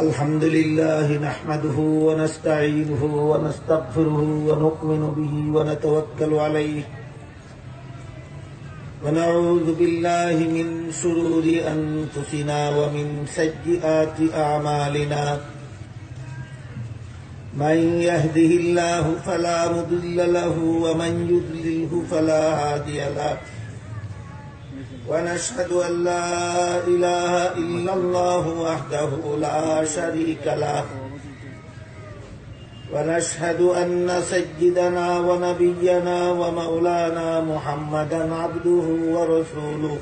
الحمد لله نحمده ونستعينه ونستغفره ونؤمن به ونتوكل عليه ونعوذ بالله من شرور أنفسنا ومن سيئات أعمالنا من يهده الله فلا مضل له ومن يضلله فلا هادي له ونشهد أن لا إله إلا الله وحده لا شريك له ونشهد أن سيدنا ونبينا ومولانا محمدا عبده ورسوله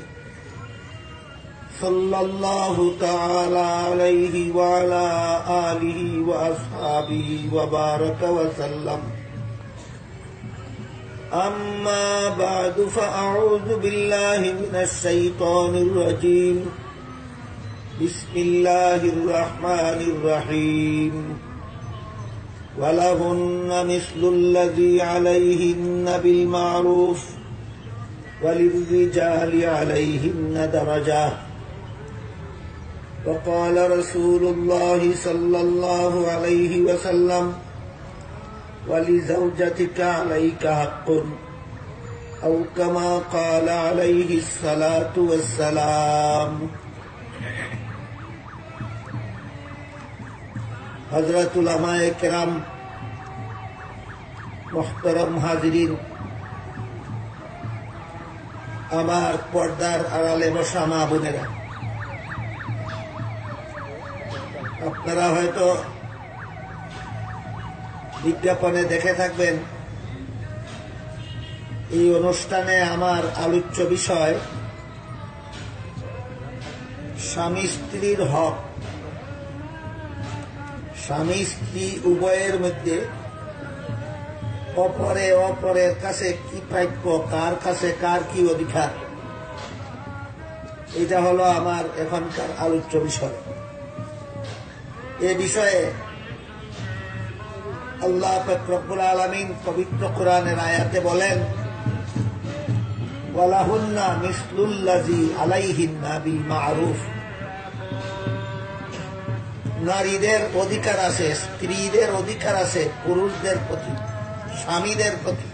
صلى الله تعالى عليه وعلى آله وأصحابه وبارك وسلم أما بعد فأعوذ بالله من الشيطان الرجيم بسم الله الرحمن الرحيم ولهن مثل الذي عليهن بالمعروف وللرجال عليهن درجة وقال رسول الله صلى الله عليه وسلم ولزوجتك عليك حق أو كما قال عليه الصلاة والسلام हजरत उलमाए किराम मुहतरम हाजिरीन আমার পর্দার আড়ালে বসা মা বোনেরা, আপনারা হয়তো বিজ্ঞাপনে দেখে থাকবেন এই অনুষ্ঠানে আমার আলোচ্য বিষয় স্বামী স্ত্রীর হক। স্বামী স্ত্রী উভয়ের মধ্যে অপরের কাছে কি প্রাপ্য, কার কাছে কার কি অধিকার, এটা হলো আমার এখনকার আলোচ্য বিষয়। এ বিষয়ে আল্লাহ পাক রব্বুল আলামিন পবিত্র কোরআনের আয়াতে বলেন, ওয়ালাহুন্না মিসলুল্লাযী আলাইহিন্না বিল মা'রুফ। নারীদের অধিকার আছে, স্ত্রীদের অধিকার আছে পুরুষদের প্রতি, স্বামীদের প্রতি,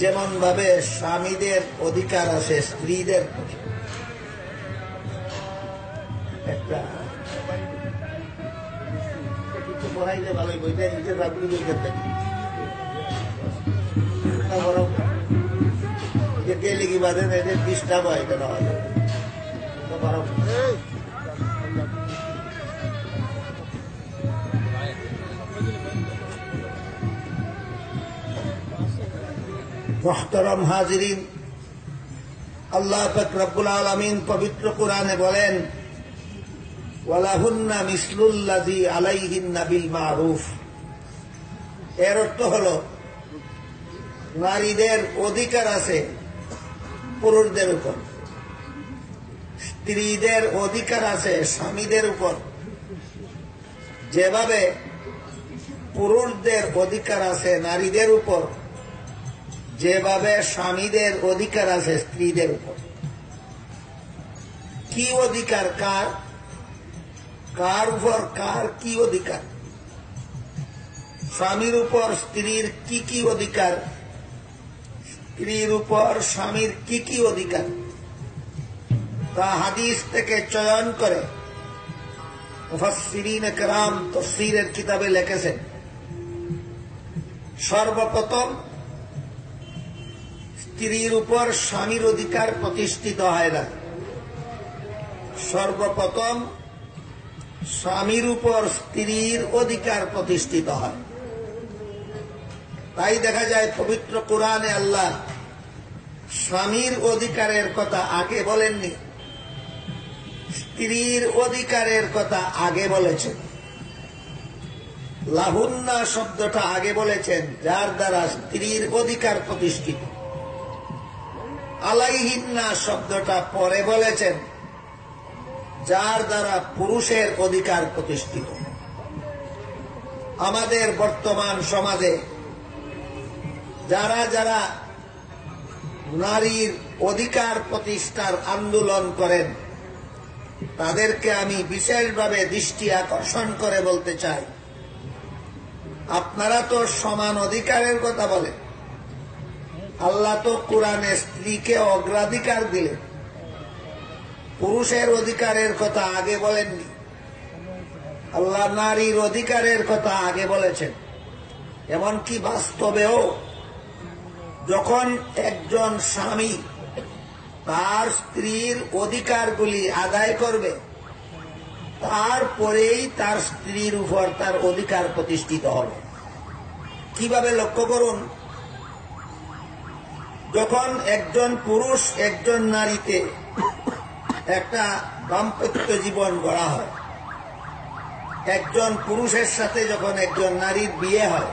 যেমন ভাবে স্বামীদের অধিকার আছে স্ত্রীদের প্রতি। একটা পড়াইলে ভালোই বইটা নিজের রাখবি বইতে থাকি গেলে কি বাদে এদের ডিস্টার্ব হয় কেন মুহতারাম হাজিরিন, আল্লাহ পাক রব্বুল আলামিন পবিত্র কোরআনে বলেন, ওয়ালাহুন্না মিসলুল্লাযী আলাইহিন্না বিল মা'রুফ। এর অর্থ হলো নারীদের অধিকার আছে পুরুষদের উপর, স্ত্রীদের অধিকার আছে স্বামীদের উপর। যেভাবে পুরুষদের অধিকার আছে নারীদের উপর, যেভাবে স্বামীদের অধিকার আছে স্ত্রীদের উপর। কি অধিকার কার, কার উপর কার কি অধিকার? স্বামীর উপর স্ত্রীর কি কি অধিকার, স্ত্রীর উপর স্বামীর কি কি অধিকার, তা হাদিস থেকে চয়ন করে মুফাসসিরিনে কেরাম তাফসীরের কিতাবে লিখেছেন। সর্বপ্রথম স্ত্রীর উপর স্বামীর অধিকার প্রতিষ্ঠিত হয় না, সর্বপ্রথম স্বামীর উপর স্ত্রীর অধিকার প্রতিষ্ঠিত হয়। তাই দেখা যায় পবিত্র কোরআনে আল্লাহ স্বামীর অধিকারের কথা আগে বলেননি, স্ত্রীর অধিকারের কথা আগে বলেছেন। লাহুন্না শব্দটা আগে বলেছেন, যার দ্বারা স্ত্রীর অধিকার প্রতিষ্ঠিত। আলাইহিন্না শব্দটা পরে বলেছেন, যার দ্বারা পুরুষের অধিকার প্রতিষ্ঠিত। আমাদের বর্তমান সমাজে যারা যারা নারীর অধিকার প্রতিষ্ঠার আন্দোলন করেন, তাদেরকে আমি বিশেষভাবে দৃষ্টি আকর্ষণ করে বলতে চাই, আপনারা তো সমান অধিকারের কথা বলেন। আল্লাহ তো কোরআনে স্ত্রীকে অগ্রাধিকার দিলেন, পুরুষের অধিকারের কথা আগে বলেননি। আল্লাহ নারীর অধিকারের কথা আগে বলেছেন। এমনকি বাস্তবেও যখন একজন স্বামী তার স্ত্রীর অধিকারগুলি আদায় করবে, তারপরেই তার স্ত্রীর উপর তার অধিকার প্রতিষ্ঠিত হবে। কিভাবে? লক্ষ্য করুন, যখন একজন পুরুষ একজন নারীতে একটা দাম্পত্য জীবন গড়া হয়, একজন পুরুষের সাথে যখন একজন নারীর বিয়ে হয়,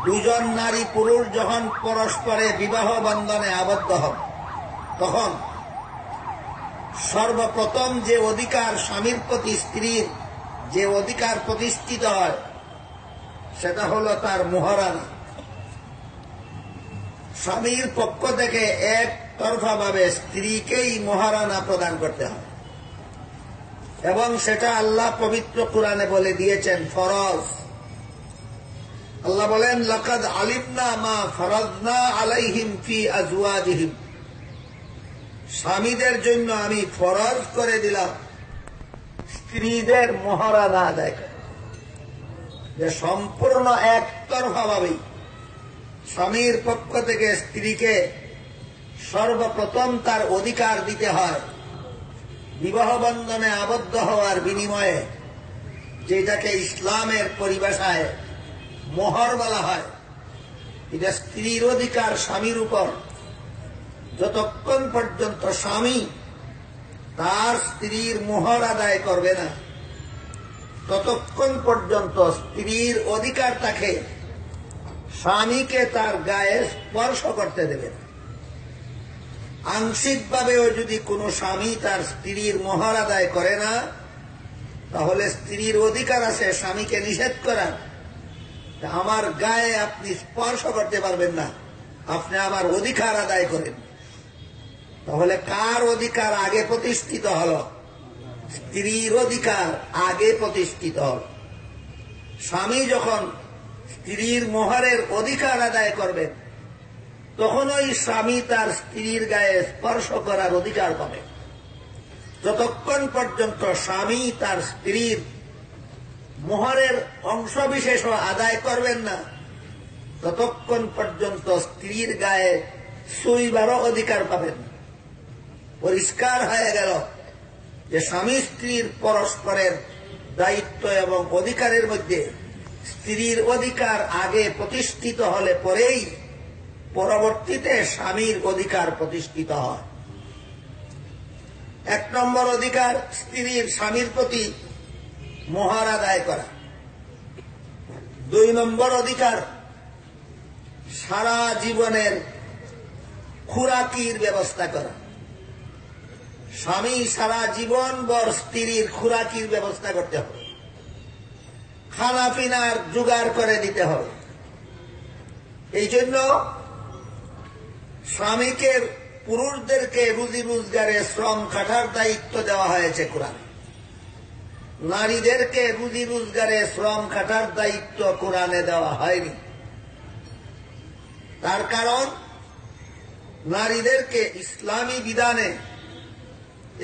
দুজন নারী পুরুষ যখন পরস্পরে বিবাহ বন্ধনে আবদ্ধ হন, তখন সর্বপ্রথম যে অধিকার স্বামীর প্রতি স্ত্রীর যে অধিকার প্রতিষ্ঠিত হয়, সেটা হলো তার মোহরানা। স্বামীর পক্ষ থেকে একতরফাভাবে স্ত্রীকেই মোহরানা প্রদান করতে হয়, এবং সেটা আল্লাহ পবিত্র কোরআনে বলে দিয়েছেন ফরজ। আল্লাহ বলেন, লাকাদ আলিমনা মা ফরজনা আলাইহিম ফি আজওয়াজিহিম। স্বামীদের জন্য আমি ফরজ করে দিলাম স্ত্রীদের মোহরানা আদায় করে, যে সম্পূর্ণ একতরফাভাবেই স্বামীর পক্ষ থেকে স্ত্রীকে সর্বপ্রথম তার অধিকার দিতে হয় বিবাহ বন্ধনে আবদ্ধ হওয়ার বিনিময়ে, যেটাকে ইসলামের পরিভাষায় মোহর বলা হয়। এটা স্ত্রীর অধিকার স্বামীর উপর। যতক্ষণ পর্যন্ত স্বামী তার স্ত্রীর মোহর আদায় করবে না, ততক্ষণ পর্যন্ত স্ত্রীর অধিকার তাকে স্বামীকে তার গায়ে স্পর্শ করতে দেবে না। আংশিকভাবেও যদি কোনো স্বামী তার স্ত্রীর মোহর আদায় করে না, তাহলে স্ত্রীর অধিকার আছে স্বামীকে নিষেধ করার, আমার গায়ে আপনি স্পর্শ করতে পারবেন না, আপনি আমার অধিকার আদায় করেন। তাহলে কার অধিকার আগে প্রতিষ্ঠিত হল? স্ত্রীর অধিকার আগে প্রতিষ্ঠিত হল। স্বামী যখন স্ত্রীর মোহরের অধিকার আদায় করবেন, তখনই স্বামী তার স্ত্রীর গায়ে স্পর্শ করার অধিকার পাবে। যতক্ষণ পর্যন্ত স্বামী তার স্ত্রীর মোহরের অংশবিশেষ আদায় করবেন না, ততক্ষণ পর্যন্ত স্ত্রীর গায়ে ছুঁইবারও অধিকার পাবেন না। পরিষ্কার হয়ে গেল যে স্বামী স্ত্রীর পরস্পরের দায়িত্ব এবং অধিকারের মধ্যে স্ত্রীর অধিকার আগে প্রতিষ্ঠিত হলে পরেই পরবর্তীতে স্বামীর অধিকার প্রতিষ্ঠিত হয়। 1 নম্বর অধিকার স্ত্রীর স্বামীর প্রতি মোহর আদায় করা। 2 নম্বর অধিকার সারা জীবনের খুরাকির ব্যবস্থা করা। স্বামী সারা জীবন ভর স্ত্রীর খুরাকির ব্যবস্থা করতে হবে, খানা পিনার জোগাড় করে দিতে হবে। এই জন্য স্বামীকে পুরুষদেরকে রুজি রোজগারে শ্রম খাটার দায়িত্ব দেওয়া হয়েছে কোরআনে। নারীদেরকে রুজি রোজগারে শ্রম খাটার দায়িত্ব কোরআনে দেওয়া হয়নি। তার কারণ নারীদেরকে ইসলামী বিধানে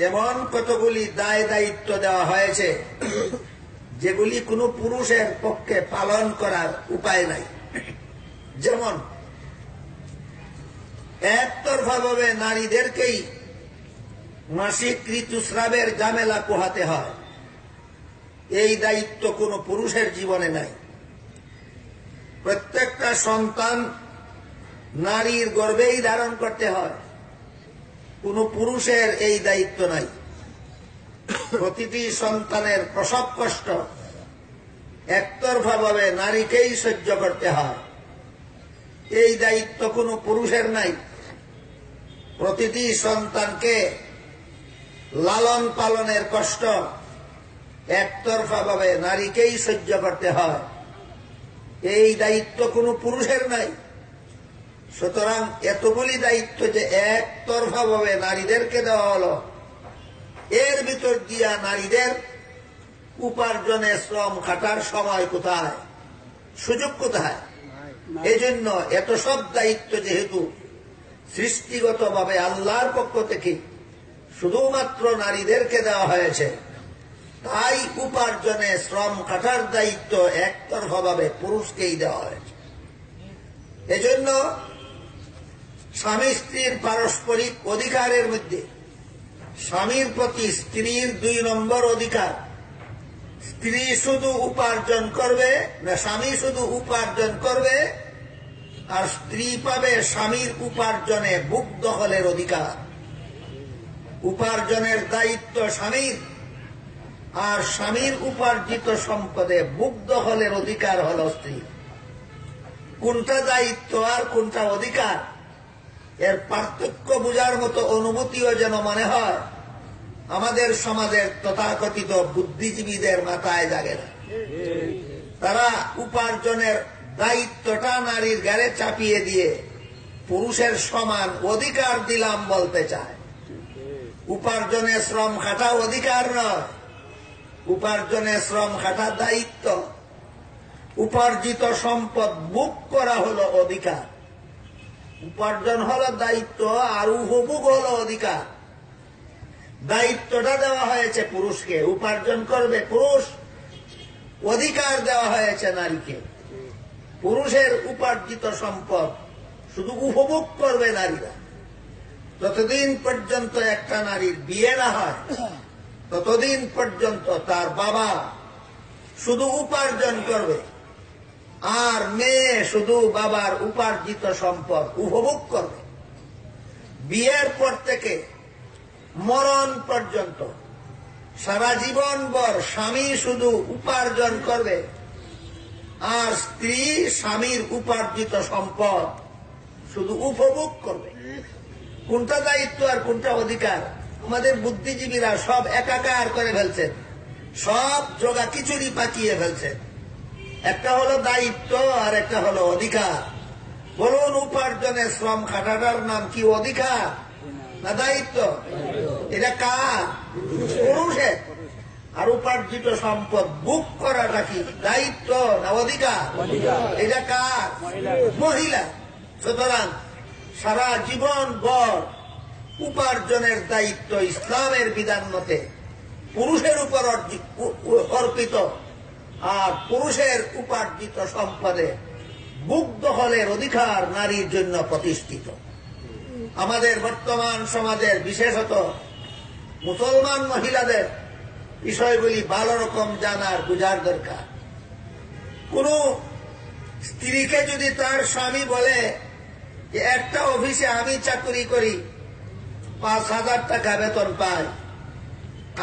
এমন কতগুলি দায় দায়িত্ব দেওয়া হয়েছে যেগুলি কোনো পুরুষের পক্ষে পালন করার উপায় নাই। যেমন একতরফাভাবে নারীদেরকেই মাসিক ঋতুস্রাবের ঝামেলা পোহাতে হয়, এই দায়িত্ব কোনো পুরুষের জীবনে নাই। প্রত্যেকটা সন্তান নারীর গর্ভেই ধারণ করতে হয়, কোন পুরুষের এই দায়িত্ব নাই। প্রতিটি সন্তানের প্রসব কষ্ট একতরফাভাবে নারীকেই সহ্য করতে হয়, এই দায়িত্ব কোনো পুরুষের নাই। প্রতিটি সন্তানকে লালন পালনের কষ্ট একতরফাভাবে নারীকেই সহ্য করতে হয়, এই দায়িত্ব কোনো পুরুষের নাই। সুতরাং এতগুলি দায়িত্ব যে একতরফাভাবে নারীদেরকে দেওয়া হল, এর ভিতর দিয়া নারীদের উপার্জনে শ্রম খাটার সময় কোথায়, সুযোগ কোথায়? এজন্য এত সব দায়িত্ব যেহেতু সৃষ্টিগতভাবে আল্লাহর পক্ষ থেকে শুধুমাত্র নারীদেরকে দেওয়া হয়েছে, তাই উপার্জনে শ্রম খাটার দায়িত্ব একতরফাভাবে পুরুষকেই দেওয়া হয়েছে। এজন্য স্বামী স্ত্রীর পারস্পরিক অধিকারের মধ্যে স্বামীর প্রতি স্ত্রীর 2 নম্বর অধিকার, স্ত্রী শুধু উপার্জন করবে না, স্বামী শুধু উপার্জন করবে, আর স্ত্রী পাবে স্বামীর উপার্জনে বুক দখলের অধিকার। উপার্জনের দায়িত্ব স্বামীর, আর স্বামীর উপার্জিত সম্পদে বুক দখলের অধিকার হল স্ত্রী। কোনটা দায়িত্ব আর কোনটা অধিকার, এর পার্থক্য বোঝার মতো অনুভূতিও যেন মনে হয় আমাদের সমাজের তথাকথিত বুদ্ধিজীবীদের মাথায় জাগে না। তারা উপার্জনের দায়িত্বটা নারীর ঘাড়ে চাপিয়ে দিয়ে পুরুষের সমান অধিকার দিলাম বলতে চায়। উপার্জনে শ্রম খাটা অধিকার নয়, উপার্জনে শ্রম খাটা দায়িত্ব। উপার্জিত সম্পদ বুক করা হলো অধিকার। উপার্জন হলো দায়িত্ব আর উপভোগ হলো অধিকার। দায়িত্বটা দেওয়া হয়েছে পুরুষকে, উপার্জন করবে পুরুষ, অধিকার দেওয়া হয়েছে নারীকে। পুরুষের উপার্জিত সম্পদ শুধু উপভোগ করবে নারীরা। যতদিন পর্যন্ত একটা নারীর বিয়ে না হয় ততদিন পর্যন্ত তার বাবা শুধু উপার্জন করবে, আর মেয়ে শুধু বাবার উপার্জিত সম্পদ উপভোগ করবে। বিয়ের পর থেকে মরণ পর্যন্ত সারা জীবন ভর স্বামী শুধু উপার্জন করবে, আর স্ত্রী স্বামীর উপার্জিত সম্পদ শুধু উপভোগ করবে। কোনটা দায়িত্ব আর কোনটা অধিকার আমাদের বুদ্ধিজীবীরা সব একাকার করে ফেলছেন, সব জগা খিচুড়ি পাকিয়ে ফেলছেন। একটা হলো দায়িত্ব আর একটা হলো অধিকার। বলুন, উপার্জনের শ্রম খাটাটার নাম কি অধিকার না দায়িত্ব? এটা কার? পুরুষের। আর উপার্জিত সম্পদ বুক করাটা কি দায়িত্ব না অধিকার? এটা কার? মহিলা। সুতরাং সারা জীবন ভর উপার্জনের দায়িত্ব ইসলামের বিধান মতে পুরুষের উপর অর্পিত, আর পুরুষের উপার্জিত সম্পদে বুক দখলের অধিকার নারীর জন্য প্রতিষ্ঠিত। আমাদের বর্তমান সমাজের বিশেষত মুসলমান মহিলাদের বিষয়গুলি ভালো রকম জানার বুঝার দরকার। কোন স্ত্রীকে যদি তার স্বামী বলে যে একটা অফিসে আমি চাকরি করি, 5,000 টাকা বেতন পাই,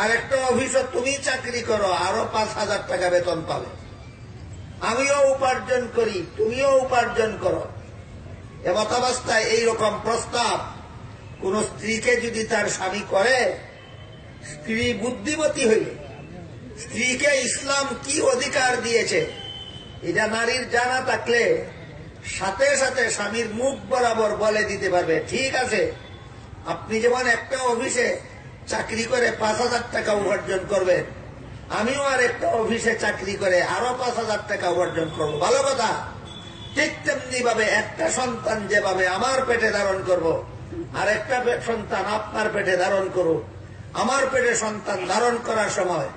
আর একটা অফিসে তুমি চাকরি করো, আরো 5,000 টাকা বেতন পাবে, আমিও উপার্জন করি তুমিও উপার্জন করো, এমতাবস্থায় এইরকম প্রস্তাব কোন স্ত্রীকে যদি তার স্বামী করে, স্ত্রী বুদ্ধিমতী হইলে স্ত্রীকে ইসলাম কি অধিকার দিয়েছে এটা নারীর জানা থাকলে সাথে সাথে স্বামীর মুখ বরাবর বলে দিতে পারবে, ঠিক আছে, আপনি যেমন একটা অফিসে চাকরি করে 5,000 টাকা উপার্জন করবেন, আমিও আর একটা অফিসে চাকরি করে আরো 5,000 টাকা উপার্জন করবো, ভালো কথা। ঠিক তেমনি ভাবে একটা সন্তান যেভাবে আমার পেটে ধারণ করব, আর একটা সন্তান আপনার পেটে ধারণ করুক। আমার পেটে সন্তান ধারণ করার সময়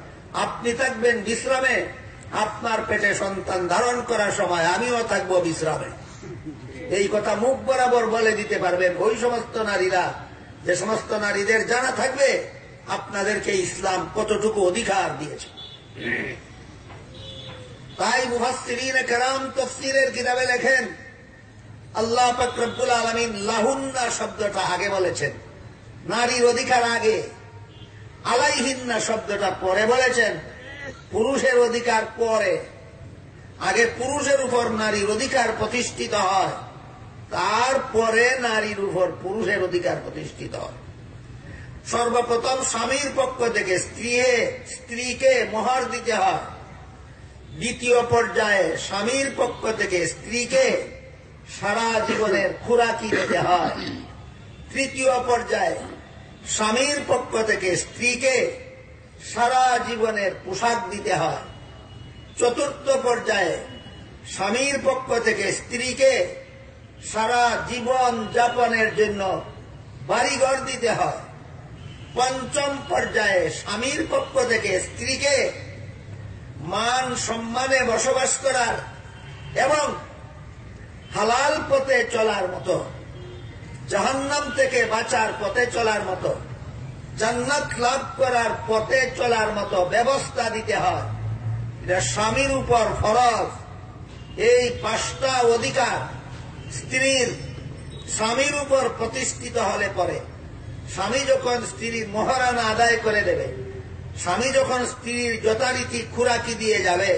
আপনি থাকবেন বিশ্রামে, আপনার পেটে সন্তান ধারণ করার সময় আমিও থাকবো বিশ্রামে। এই কথা মুখ বরাবর বলে দিতে পারবেন ওই সমস্ত নারীরা, যে সমস্ত নারীদের জানা থাকবে আপনাদেরকে ইসলাম কতটুকু অধিকার দিয়েছে। তাই মুফাসসিরিন কেরাম তাফসীরের কিতাবে লেখেন, আল্লাহ পাক রব্বুল আলামিন লাহুন্না শব্দটা আগে বলেছেন, নারীর অধিকার আগে, আলাইহিন্না শব্দটা পরে বলেছেন, পুরুষের অধিকার পরে। আগে পুরুষের উপর নারীর অধিকার প্রতিষ্ঠিত হয়, তারপরে নারীর উপর পুরুষের অধিকার প্রতিষ্ঠিত হয়। সর্বপ্রথম স্বামীর পক্ষ থেকে স্ত্রীকে মোহর দিতে হয়, দ্বিতীয় পর্যায়ে স্বামীর পক্ষ থেকে স্ত্রীকে সারা জীবনের খোরাকি দিতে হয়, তৃতীয় পর্যায়ে স্বামীর পক্ষ থেকে স্ত্রীকে সারা জীবনের পোশাক দিতে হয়। চতুর্থ পর্যায়ে স্বামীর পক্ষ থেকে স্ত্রীকে সারা জীবন যাপনের জন্য বাড়িঘর দিতে হয়। পঞ্চম পর্যায়ে স্বামীর পক্ষ থেকে স্ত্রীকে মান সম্মানে বসবাস করার এবং হালাল পথে চলার মতো, জাহান্নাম থেকে বাঁচার পথে চলার মতো, জান্নাত লাভ করার পথে চলার মতো ব্যবস্থা দিতে হয়। এটা স্বামীর উপর ফরজ। এই 5টা অধিকার স্ত্রীর স্বামীর উপর প্রতিষ্ঠিত হলে পরে, স্বামী যখন স্ত্রীর মহারানা আদায় করে দেবে, স্বামী যখন স্ত্রীর যথারীতি খুরাকি দিয়ে যাবে,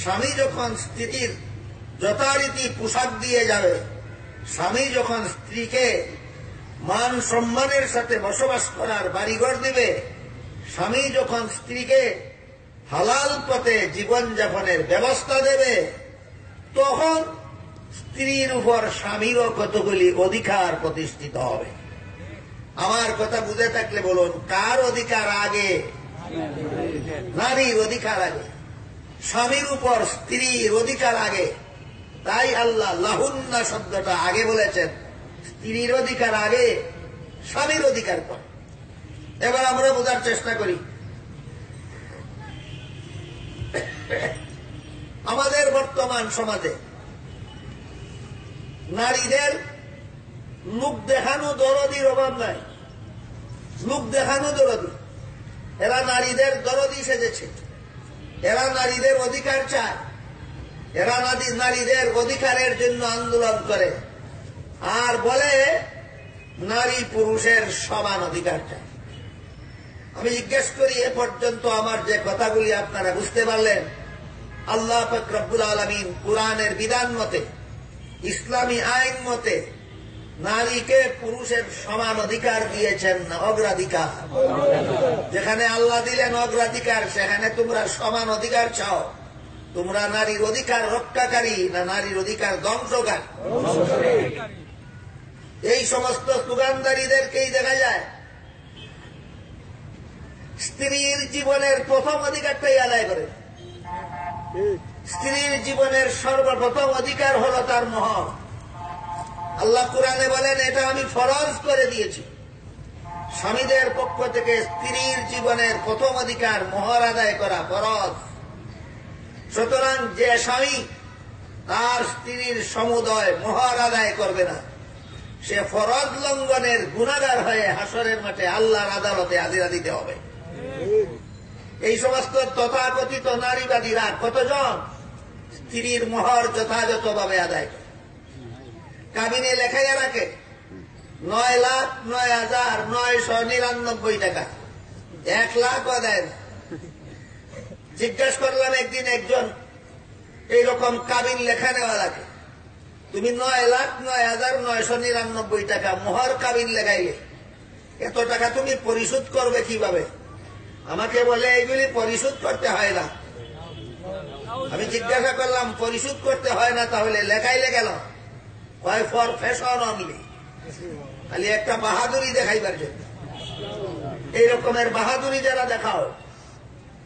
স্বামী যখন স্ত্রীর যথারীতি পোশাক দিয়ে যাবে, স্বামী যখন স্ত্রীকে মান সম্মানের সাথে বসবাস করার বাড়িঘর দিবে, স্বামী যখন স্ত্রীকে হালাল পথে জীবনযাপনের ব্যবস্থা দেবে, তখন স্ত্রীর উপর স্বামীরও কতগুলি অধিকার প্রতিষ্ঠিত হবে। আমার কথা বুঝে থাকলে বলুন, কার অধিকার আগে? নারীর অধিকার আগে। স্বামীর উপর স্ত্রীর অধিকার আগে। তাই আল্লাহ লাহুন্না শব্দটা আগে বলেছেন। স্ত্রীর অধিকার আগে, স্বামীর অধিকার পর। এবার আমরা বোঝার চেষ্টা করি। আমাদের বর্তমান সমাজে নারীদের লোক দেখানো দরদির অভাব নাই। লোক দেখানো দরদি। এরা নারীদের দরদি সেজেছে। এরা নারীদের অধিকার চায়। এরা নারীদের অধিকারের জন্য আন্দোলন করে আর বলে নারী পুরুষের সমান অধিকার চায়। আমি জিজ্ঞেস করি, এ পর্যন্ত আমার যে কথাগুলি আপনারা বুঝতে পারলেন, আল্লাহ পাক রব্বুল আলামিন কুরআনের বিধান মতে, ইসলামী আইন মতে নারীকে পুরুষের সমান অধিকার দিয়েছেন না অগ্রাধিকার? যেখানে আল্লাহ দিলেন অগ্রাধিকার, সেখানে তোমরা সমান অধিকার চাও। তোমরা নারীর অধিকার রক্ষাকারী না নারীর অধিকার ধ্বংসকারী? এই সমস্ত স্লোগানদারীদেরকেই দেখা যায় স্ত্রীর জীবনের প্রথম অধিকারটাই আদায় করে। স্ত্রীর জীবনের সর্বপ্রথম অধিকার হল তার মোহর। আল্লাহ কুরআনে বলেন, এটা আমি ফরজ করে দিয়েছি। স্বামীদের পক্ষ থেকে স্ত্রীর জীবনের প্রথম অধিকার মোহর আদায় করা ফরজ। সুতরাং যে স্বামী তার স্ত্রীর সমুদয় মোহর আদায় করবে না, সে ফরজ লঙ্ঘনের গুনাহগার হয়ে হাসরের মাঠে আল্লাহর আদালতে হাজিরা দিতে হবে। এই সমস্ত তথাকথিত নারীবাদীরা কতজন স্ত্রীর মোহর যথাযথভাবে আদায় করে? কাবিনে লেখাইয়া রাখে 9,09,999 টাকা, 1 লাখও দেয় না। জিজ্ঞাসা করলাম একদিন একজন এইরকম কাবিন লেখা নেওয়ালাকে, তুমি 9,09,999 টাকা মোহর কাবিন লেখাইলে, এত টাকা তুমি পরিশোধ করবে কিভাবে? আমাকে বলে, এইগুলি পরিশোধ করতে হয় না। আমি জিজ্ঞাসা করলাম, পরিশোধ করতে হয় না তাহলে লেখাইলে গেল? কয়, ফর ফ্যাশন অনলি। খালি একটা বাহাদুরি দেখাইবার জন্য। এই রকমের বাহাদুরি যারা দেখাও,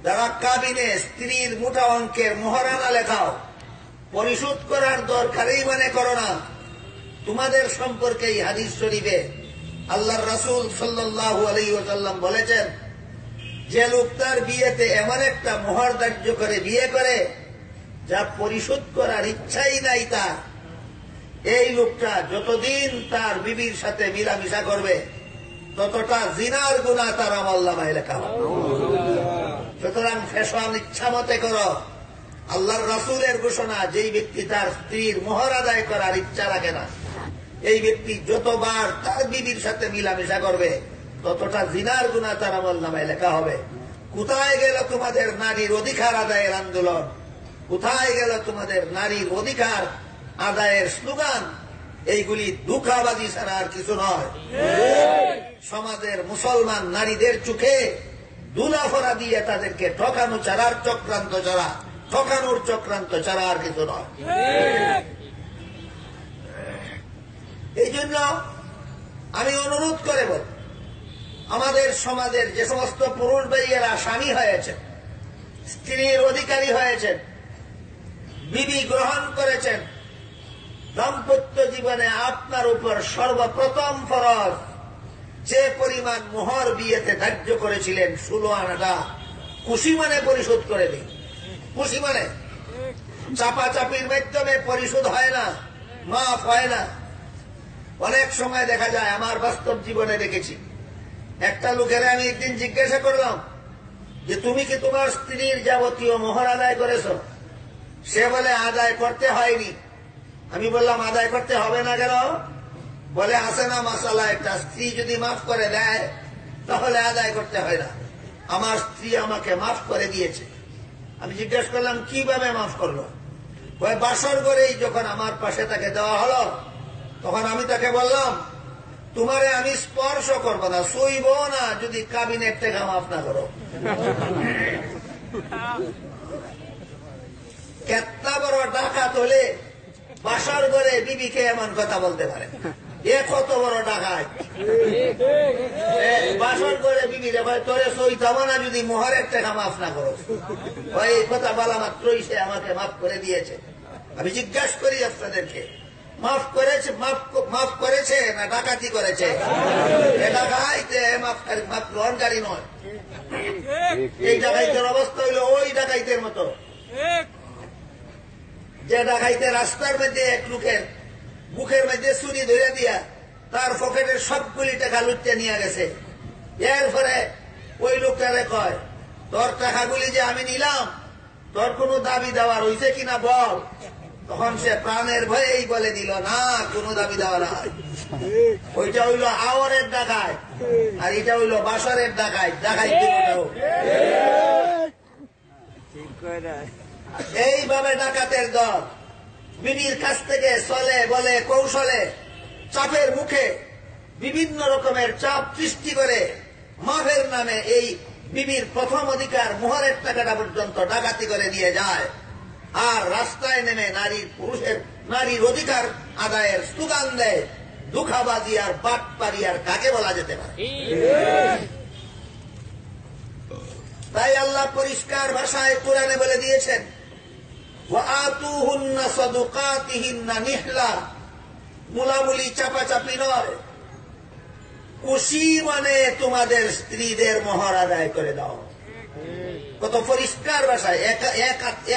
যারা কাবিনে স্ত্রীর মোটা অঙ্কের মোহরানা লেখাও, পরিশোধ করার দরকারই মনে করো না। তোমাদের সম্পর্কে এই হাদিস শরীফে আল্লাহর রাসূল সাল্লাল্লাহু আলাইহি ওয়াসাল্লাম বলেছেন, যে লোক তার বিয়েতে এমন একটা মোহর ধার্য করে বিয়ে করে যা পরিশোধ করার ইচ্ছাই নাই তার, এই লোকটা যতদিন তার বিবির সাথে মিলামিশা করবে ততটা জিনার গুনাহ তার আমলনামায় লেখা হবে। সুতরাং ফ্যাশন ইচ্ছা মতে করো। আল্লাহর রাসূলের ঘোষণা, যেই ব্যক্তি তার স্ত্রীর মোহর আদায় করার ইচ্ছা রাখে না, এই ব্যক্তি যতবার তার বিবির সাথে মিলামিশা করবে ততটা জিনার গুনাহ তার আমলনামায় লেখা হবে। কোথায় গেল তোমাদের নারীর অধিকার আদায়ের আন্দোলন? কোথায় গেল তোমাদের নারীর অধিকার আদায়ের স্লোগান? এইগুলি ধোঁকাবাজি ছাড়া আর কিছু নয়। সমাজের মুসলমান নারীদের চোখে দুলাফরা দিয়ে তাদেরকে ঠকানোর চক্রান্ত ছাড়া আর কিছু নয়। এই জন্য আমি অনুরোধ করে বল, আমাদের সমাজের যে সমস্ত পুরুষ ভাইয়েরা স্বামী হয়েছেন, স্ত্রীর অধিকারী হয়েছেন, বিবি গ্রহণ করেছেন, দাম্পত্য জীবনে আপনার উপর সর্বপ্রথম ফরজ যে পরিমাণ মোহর বিয়েতে ধার্য করেছিলেন 16 আনাটা খুশি মানে পরিশোধ করে দিন। খুশি মানে চাপাচাপির মাধ্যমে পরিশোধ হয় না, মাফ হয় না। অনেক সময় দেখা যায়, আমার বাস্তব জীবনে দেখেছি, একটা লোকের আমি একদিন জিজ্ঞাসা করলাম যে তুমি কি তোমার স্ত্রীর যাবতীয় মোহর আদায় করেছ? সে বলে আদায় করতে হয়নি। আমি বললাম আদায় করতে হবে না কেন? বলে আসে না মাসালা একটা, স্ত্রী যদি মাফ করে দেয় তাহলে আদায় করতে হয় না। আমার স্ত্রী আমাকে মাফ করে দিয়েছে। আমি জিজ্ঞাসা করলাম কিভাবে মাফ করলো? ওই বাসর করেই যখন আমার পাশে তাকে দেওয়া হলো, তখন আমি তাকে বললাম তোমারে আমি স্পর্শ করবো না, শুইব না যদি কাবিনের টাকা মাফ না করো। কেতনা বড় ডাকাত হলে বাসর করে বিবিকে এমন কথা বলতে পারে? এ কত বড় ডাকাত! বাসর করে বিবি রে ভাই তোরে সইতাম না যদি মোহরের টাকা মাফ না করো। ওই কথা বলা মাত্রই সে আমাকে মাফ করে দিয়েছে। আমি জিজ্ঞাসা করি আপনাদেরকে, মাফ করেছে না ডাকাতি করেছে? ডাকাইতে মাফ গ্রহণকারী নয়। এই ডাকাইতের অবস্থা হইল ওই ডাকাইতের মতো যে ডাকাইতে রাস্তার মধ্যে এক লোকের বুকের মধ্যে ছুরি ধরে দিয়া তার পকেটের সবগুলি টাকা লুটতে নিয়ে গেছে। এরপরে ওই লোকটারে কয় তোর টাকাগুলি যে আমি নিলাম তোর কোনো দাবি দেওয়ার হয়েছে কিনা বল। তখন সে প্রাণের ভয়েই বলে দিল না, কোনো দাবি দেওয়া নাই। ওইটা হইল আওয়ারের ডাকায় আর এটা হইল বাসরের ডাকায়। ডাকাই এইভাবে ডাকাতের দল বিবির কাছ থেকে চলে বলে কৌশলে চাপের মুখে বিভিন্ন রকমের চাপ সৃষ্টি করে মাফের নামে এই বিবির প্রথম অধিকার মোহরের টাকাটা পর্যন্ত ডাকাতি করে নিয়ে যায়। আর রাস্তায় নেমে নারীর অধিকার আদায়ের স্লোগান দেয়। দুঃখাবাজি আর বাটপারি আর কাকে বলা যেতে পারে? তাই আল্লাহ পরিষ্কার ভাষায় কোরআনে বলে দিয়েছেন ওয়াতুহুন্না সাদুকাতিহিন্না নিহলা। মুলামুলি চাপাচাপি নয়, খুশি মানে তোমাদের স্ত্রীদের মোহর আদায় করে দাও। কত পরিষ্কার ভাষায়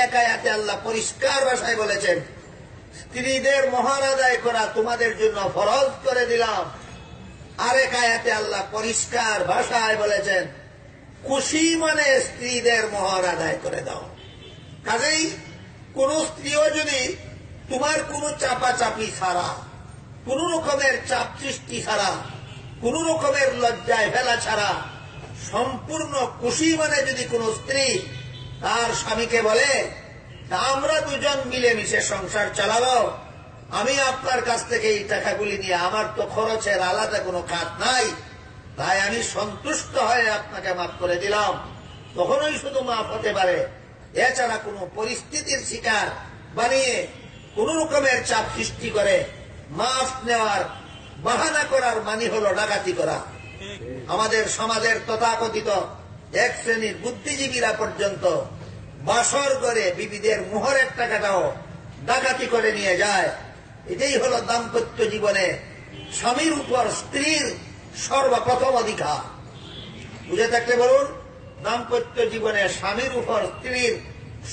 এক আয়াতে আল্লাহ পরিষ্কার ভাষায় বলেছেন স্ত্রীদের মোহর আদায় করা তোমাদের জন্য ফরজ করে দিলাম। আরেক আয়াতে আল্লাহ পরিষ্কার ভাষায় বলেছেন খুশি মানে স্ত্রীদের মোহর আদায় করে দাও। কাজেই কোন স্ত্রীও যদি তোমার কোন চাপাচাপি ছাড়া, কোন রকমের চাপ সৃষ্টি ছাড়া, কোন রকমের লজ্জায় ফেলা ছাড়া সম্পূর্ণ খুশি মানে যদি কোন স্ত্রী তার স্বামীকে বলে আমরা দুজন মিলেমিশে সংসার চালাবো, আমি আপনার কাছ থেকে এই টাকাগুলি নিয়ে আমার তো খরচের আলাদা কোনো কাজ নাই, তাই আমি সন্তুষ্ট হয়ে আপনাকে মাফ করে দিলাম, তখনই শুধু মাফ হতে পারে। এছাড়া কোন পরিস্থিতির শিকার বানিয়ে কোন রকমের চাপ সৃষ্টি করে মাফ নেওয়ার বাহানা করার মানে হল ডাকাতি করা। আমাদের সমাজের তথাকথিত এক শ্রেণীর বুদ্ধিজীবীরা পর্যন্ত বাসর করে বিবিদের মোহরের টাকাটাও ডাকাতি করে নিয়ে যায়। এটাই হল দাম্পত্য জীবনে স্বামীর উপর স্ত্রীর সর্বপ্রথম অধিকার। বুঝে থাকলে বলুন, দাম্পত্য জীবনে স্বামীর উপর স্ত্রীর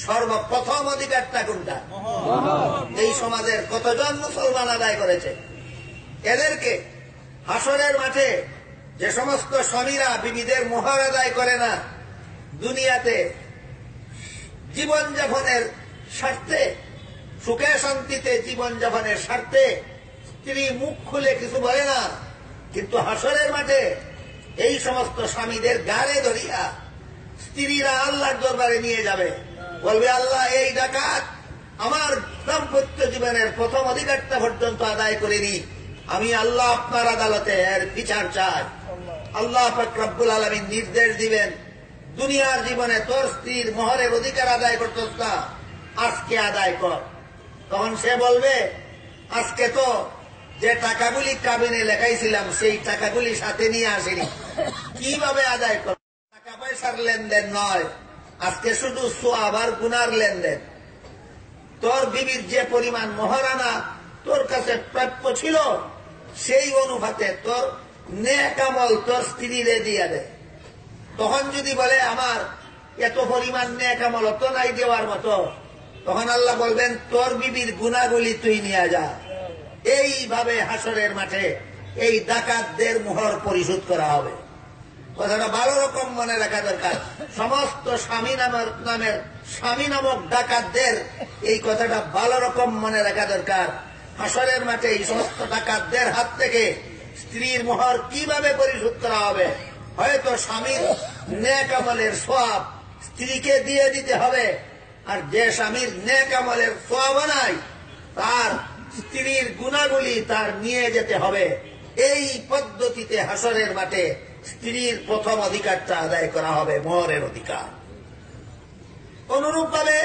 সর্বপ্রথম অধিকারটা কোনটা? এই সমাজের কতজন মুসলমান আদায় করেছে? এদেরকে হাসরের মাঠে যে সমস্ত স্বামীরা বিবিদের মোহর আদায় করে না, দুনিয়াতে জীবনযাপনের স্বার্থে, সুখে শান্তিতে জীবনযাপনের স্বার্থে স্ত্রী মুখ খুলে কিছু বলে না, কিন্তু হাসরের মাঠে এই সমস্ত স্বামীদের গালে ধরিয়া স্ত্রীরা আল্লাহর দরবারে নিয়ে যাবে, বলবে আল্লাহ এই ডাকাত আমার দাম্পত্য জীবনের প্রথম অধিকারটা পর্যন্ত আদায় করিনি, আমি আল্লাহ আপনার আদালতে এর বিচার চাই। আল্লাহ পাক রব্বুল আলামিন নির্দেশ দিবেন দুনিয়ার জীবনে তোর স্ত্রীর মোহরের অধিকার আদায় করতেছ না, আজকে আদায় কর। তখন সে বলবে আজকে তো যে টাকাগুলি কাবিনে লেখাইছিলাম সেই টাকাগুলি সাথে নিয়ে আসেনি, কিভাবে আদায় করব? টাকা পয়সার লেনদেন নয়, আজকে শুধু সোয়াব আর গুনার লেনদেন। তোর বিবির যে পরিমাণ মহারানা তোর কাছে প্রাপ্য ছিল সেই অনুপাতে তোর নেক আমল তোর স্ত্রীরে দিয়ে দে। তখন যদি বলে আমার এত পরিমাণ নেক আমল তো নাই দেওয়ার মতো, তখন আল্লাহ বলবেন তোর বিবির গুনাহগুলি তুই নিয়ে যা। এইভাবে হাসরের মাঠে এই ডাকাতদের মোহর পরিশোধ করা হবে। কথাটা ভালো রকম মনে রাখা দরকার। সমস্ত স্বামী নামক ডাকাতদের এই কথাটা ভালো রকম মনে রাখা দরকার। হাসরের মাঠে এই সমস্ত ডাকাতদের হাত থেকে স্ত্রীর মোহর কিভাবে পরিশোধ করা হবে? হয়তো স্বামীর নেক আমলের সওয়াব স্ত্রীকে দিয়ে দিতে হবে, আর যে স্বামীর নেক আমলের সওয়াব নাই তার স্ত্রীর গুনাহগুলি তার নিয়ে যেতে হবে। এই পদ্ধতিতে হাসরের মাঠে স্ত্রীর প্রথম অধিকারটা আদায় করা হবে, মোহরের অধিকার। অনুরূপভাবে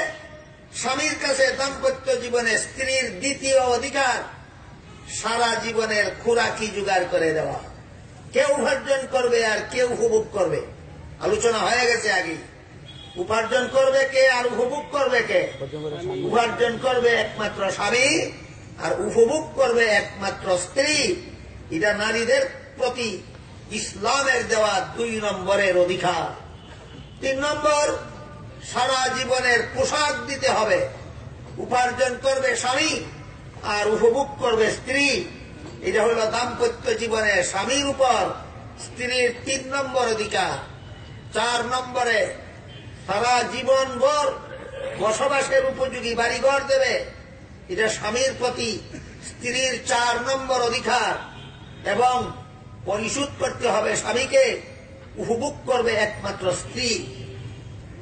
স্বামীর কাছে দাম্পত্য জীবনে স্ত্রীর দ্বিতীয় অধিকার সারা জীবনের খোরাকি জোগাড় করে দেওয়া। কেউ উপার্জন করবে আর কেউ উপভোগ করবে, আলোচনা হয়ে গেছে আগে। উপার্জন করবে কে আর উপভোগ করবে কে? উপার্জন করবে একমাত্র স্বামী আর উপভোগ করবে একমাত্র স্ত্রী। এটা নারীদের প্রতি ইসলামের দেওয়া 2 নম্বরের অধিকার। 3 নম্বর, সারা জীবনের পোশাক দিতে হবে। উপার্জন করবে স্বামী আর উপভোগ করবে স্ত্রী। এটা হল দাম্পত্য জীবনে স্বামীর উপর স্ত্রীর 3 নম্বর অধিকার। 4 নম্বরে, সারা জীবন ভর বসবাসের উপযোগী বাড়িঘর দেবে। এটা স্বামীর প্রতি স্ত্রীর 4 নম্বর অধিকার, এবং পরিশোধ করতে হবে স্বামীকে, উপভোগ করবে একমাত্র স্ত্রী।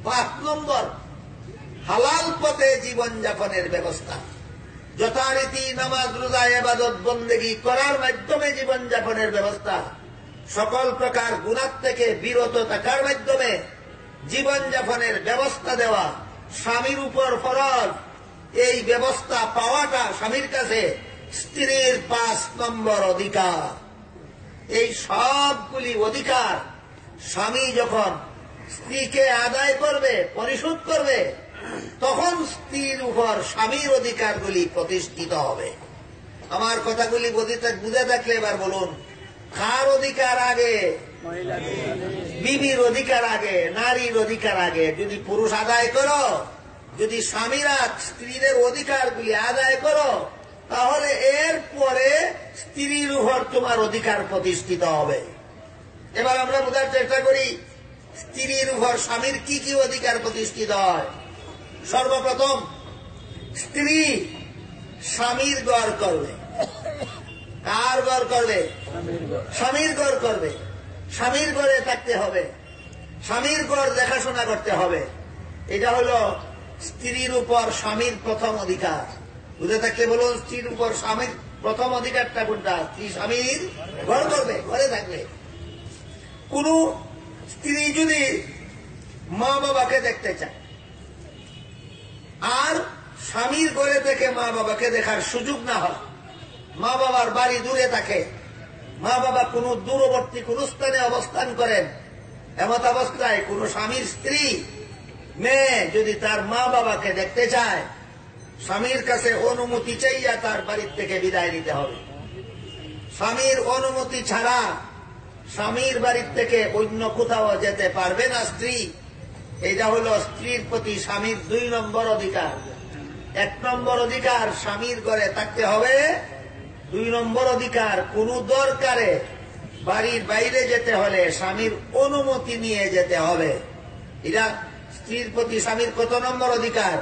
5 নম্বর, হালাল পথে জীবনযাপনের ব্যবস্থা। যথারীতি নামাজ রোজা ইবাদত বন্দেগী করার মাধ্যমে জীবনযাপনের ব্যবস্থা। সকল প্রকার গুনাহ থেকে বিরত থাকার মাধ্যমে জীবনযাপনের ব্যবস্থা দেওয়া স্বামীর উপর ফরজ। এই ব্যবস্থা পাওয়াটা স্বামীর কাছে স্ত্রীর 5 নম্বর অধিকার। এই সবগুলি অধিকার স্বামী যখন স্ত্রীকে আদায় করবে, পরিশোধ করবে, তখন স্ত্রীর উপর স্বামীর অধিকারগুলি প্রতিষ্ঠিত হবে। আমার কথাগুলি বুঝে থাকলে এবার বলুন, কার অধিকার আগে? বিবির অধিকার আগে, নারীর অধিকার আগে। যদি পুরুষ আদায় করো, যদি স্বামীরা স্ত্রীদের অধিকারগুলি আদায় করো, তাহলে এর পরে স্ত্রীর উপর তোমার অধিকার প্রতিষ্ঠিত হবে। এবার আমরা বোঝার চেষ্টা করি স্ত্রীর উপর স্বামীর কি কি অধিকার প্রতিষ্ঠিত হয়। সর্বপ্রথম, স্ত্রী স্বামীর ঘর করবে। কার ঘর করবে? স্বামীর ঘর করবে। স্বামীর ঘরে থাকতে হবে, স্বামীর ঘর দেখাশোনা করতে হবে। এটা হলো স্ত্রীর উপর স্বামীর প্রথম অধিকার। বুঝে থাকলে বলুন, স্ত্রীর উপর স্বামীর প্রথম অধিকারটা কোনটা? স্ত্রী স্বামীর ঘর করবে, ঘরে থাকবে। কোন স্ত্রী যদি মা বাবাকে দেখতে চায় আর স্বামীর ঘরে থেকে মা বাবাকে দেখার সুযোগ না হয়, মা বাবার বাড়ি দূরে থাকে, মা বাবা কোন দূরবর্তী কোন স্থানে অবস্থান করেন, এমত অবস্থায় কোন স্বামীর স্ত্রী মেয়ে যদি তার মা বাবাকে দেখতে চায়, স্বামীর কাছে অনুমতি চাইয়া তার বাড়ির থেকে বিদায় নিতে হবে। স্বামীর অনুমতি ছাড়া স্বামীর বাড়ির থেকে অন্য কোথাও যেতে পারবে না স্ত্রী। এটা হলো স্ত্রীর প্রতি স্বামীর 2 নম্বর অধিকার। 1 নম্বর অধিকার, স্বামীর ঘরে থাকতে হবে। 2 নম্বর অধিকার, কোন দরকারে বাড়ির বাইরে যেতে হলে স্বামীর অনুমতি নিয়ে যেতে হবে। এটা স্ত্রীর প্রতি স্বামীর কত নম্বর অধিকার?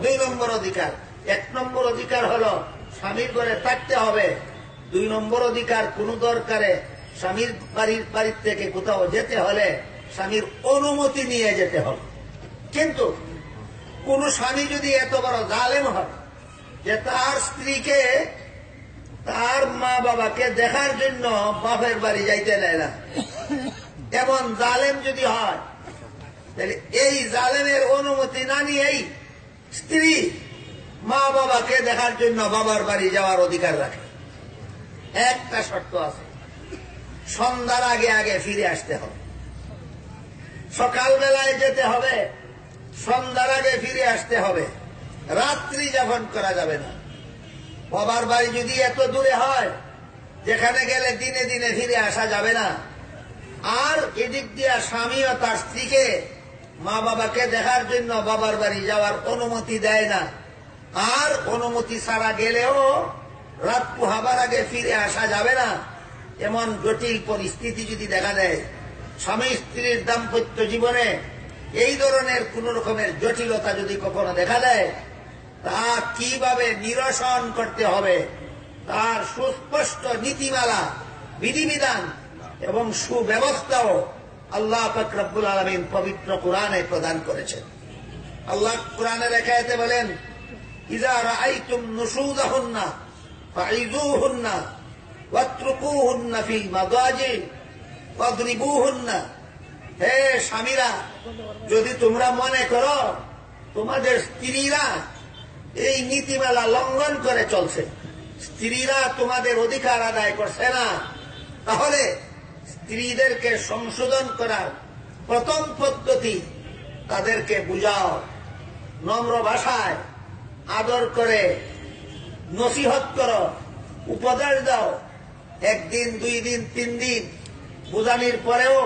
2 নম্বর অধিকার। 1 নম্বর অধিকার হলো স্বামীর ঘরে থাকতে হবে। 2 নম্বর অধিকার, কোন দরকারে স্বামীর বাড়ির থেকে কোথাও যেতে হলে স্বামীর অনুমতি নিয়ে যেতে হবে। কিন্তু কোন স্বামী যদি এত বড় জালেম হয় যে তার স্ত্রীকে তার মা বাবাকে দেখার জন্য বাপের বাড়ি যাইতে দেয় না, এমন জালেম যদি হয়, তাহলে এই জালেমের অনুমতি না নিয়েই স্ত্রী মা বাবাকে দেখার জন্য বাবার বাড়ি যাওয়ার অধিকার রাখে। একটা শর্ত আছে, সন্ধ্যার আগে আগে ফিরে আসতে হবে। সকালবেলায় যেতে হবে, সন্ধ্যার আগে ফিরে আসতে হবে, রাত্রি যাপন করা যাবে না। বাবার বাড়ি যদি এত দূরে হয় যেখানে গেলে দিনে দিনে ফিরে আসা যাবে না, আর এদিক দিয়া স্বামী ও তার স্ত্রীকে মা বাবাকে দেখার জন্য বাবার বাড়ি যাওয়ার অনুমতি দেয় না, আর অনুমতি ছাড়া গেলেও রাত পোহাবার আগে ফিরে আসা যাবে না। এমন জটিল পরিস্থিতি যদি দেখা দেয়, স্বামী স্ত্রীর দাম্পত্য জীবনে এই ধরনের কোন রকমের জটিলতা যদি কখনো দেখা দেয়, তা কিভাবে নিরসন করতে হবে তার সুস্পষ্ট নীতিমালা, বিধিবিধান এবং সুব্যবস্থাও আল্লাহ পাক রব্বুল আলামিন পবিত্র কুরআনে প্রদান করেছেন। আল্লাহ কুরআনের এক আয়াতে বলেন, ইযা রাআইতুম নুশুযাহুন্না ফাইযুহুন্না ওয়াতরুকুহুন্না ফিল মাদাজি ওয়াদরিবুহুন্না। হে স্বামীরা, যদি তোমরা মনে করো তোমাদের স্ত্রীরা এই নীতিমালা লঙ্ঘন করে চলছে, স্ত্রীরা তোমাদের অধিকার আদায় করছে না, তাহলে স্ত্রীদেরকে সংশোধন করার প্রথম পদ্ধতি তাদেরকে বুঝাও, নম্র ভাষায় আদর করে নসিহত করো, উপদেশ দাও। একদিন, 2 দিন, 3 দিন বুঝানির পরেও,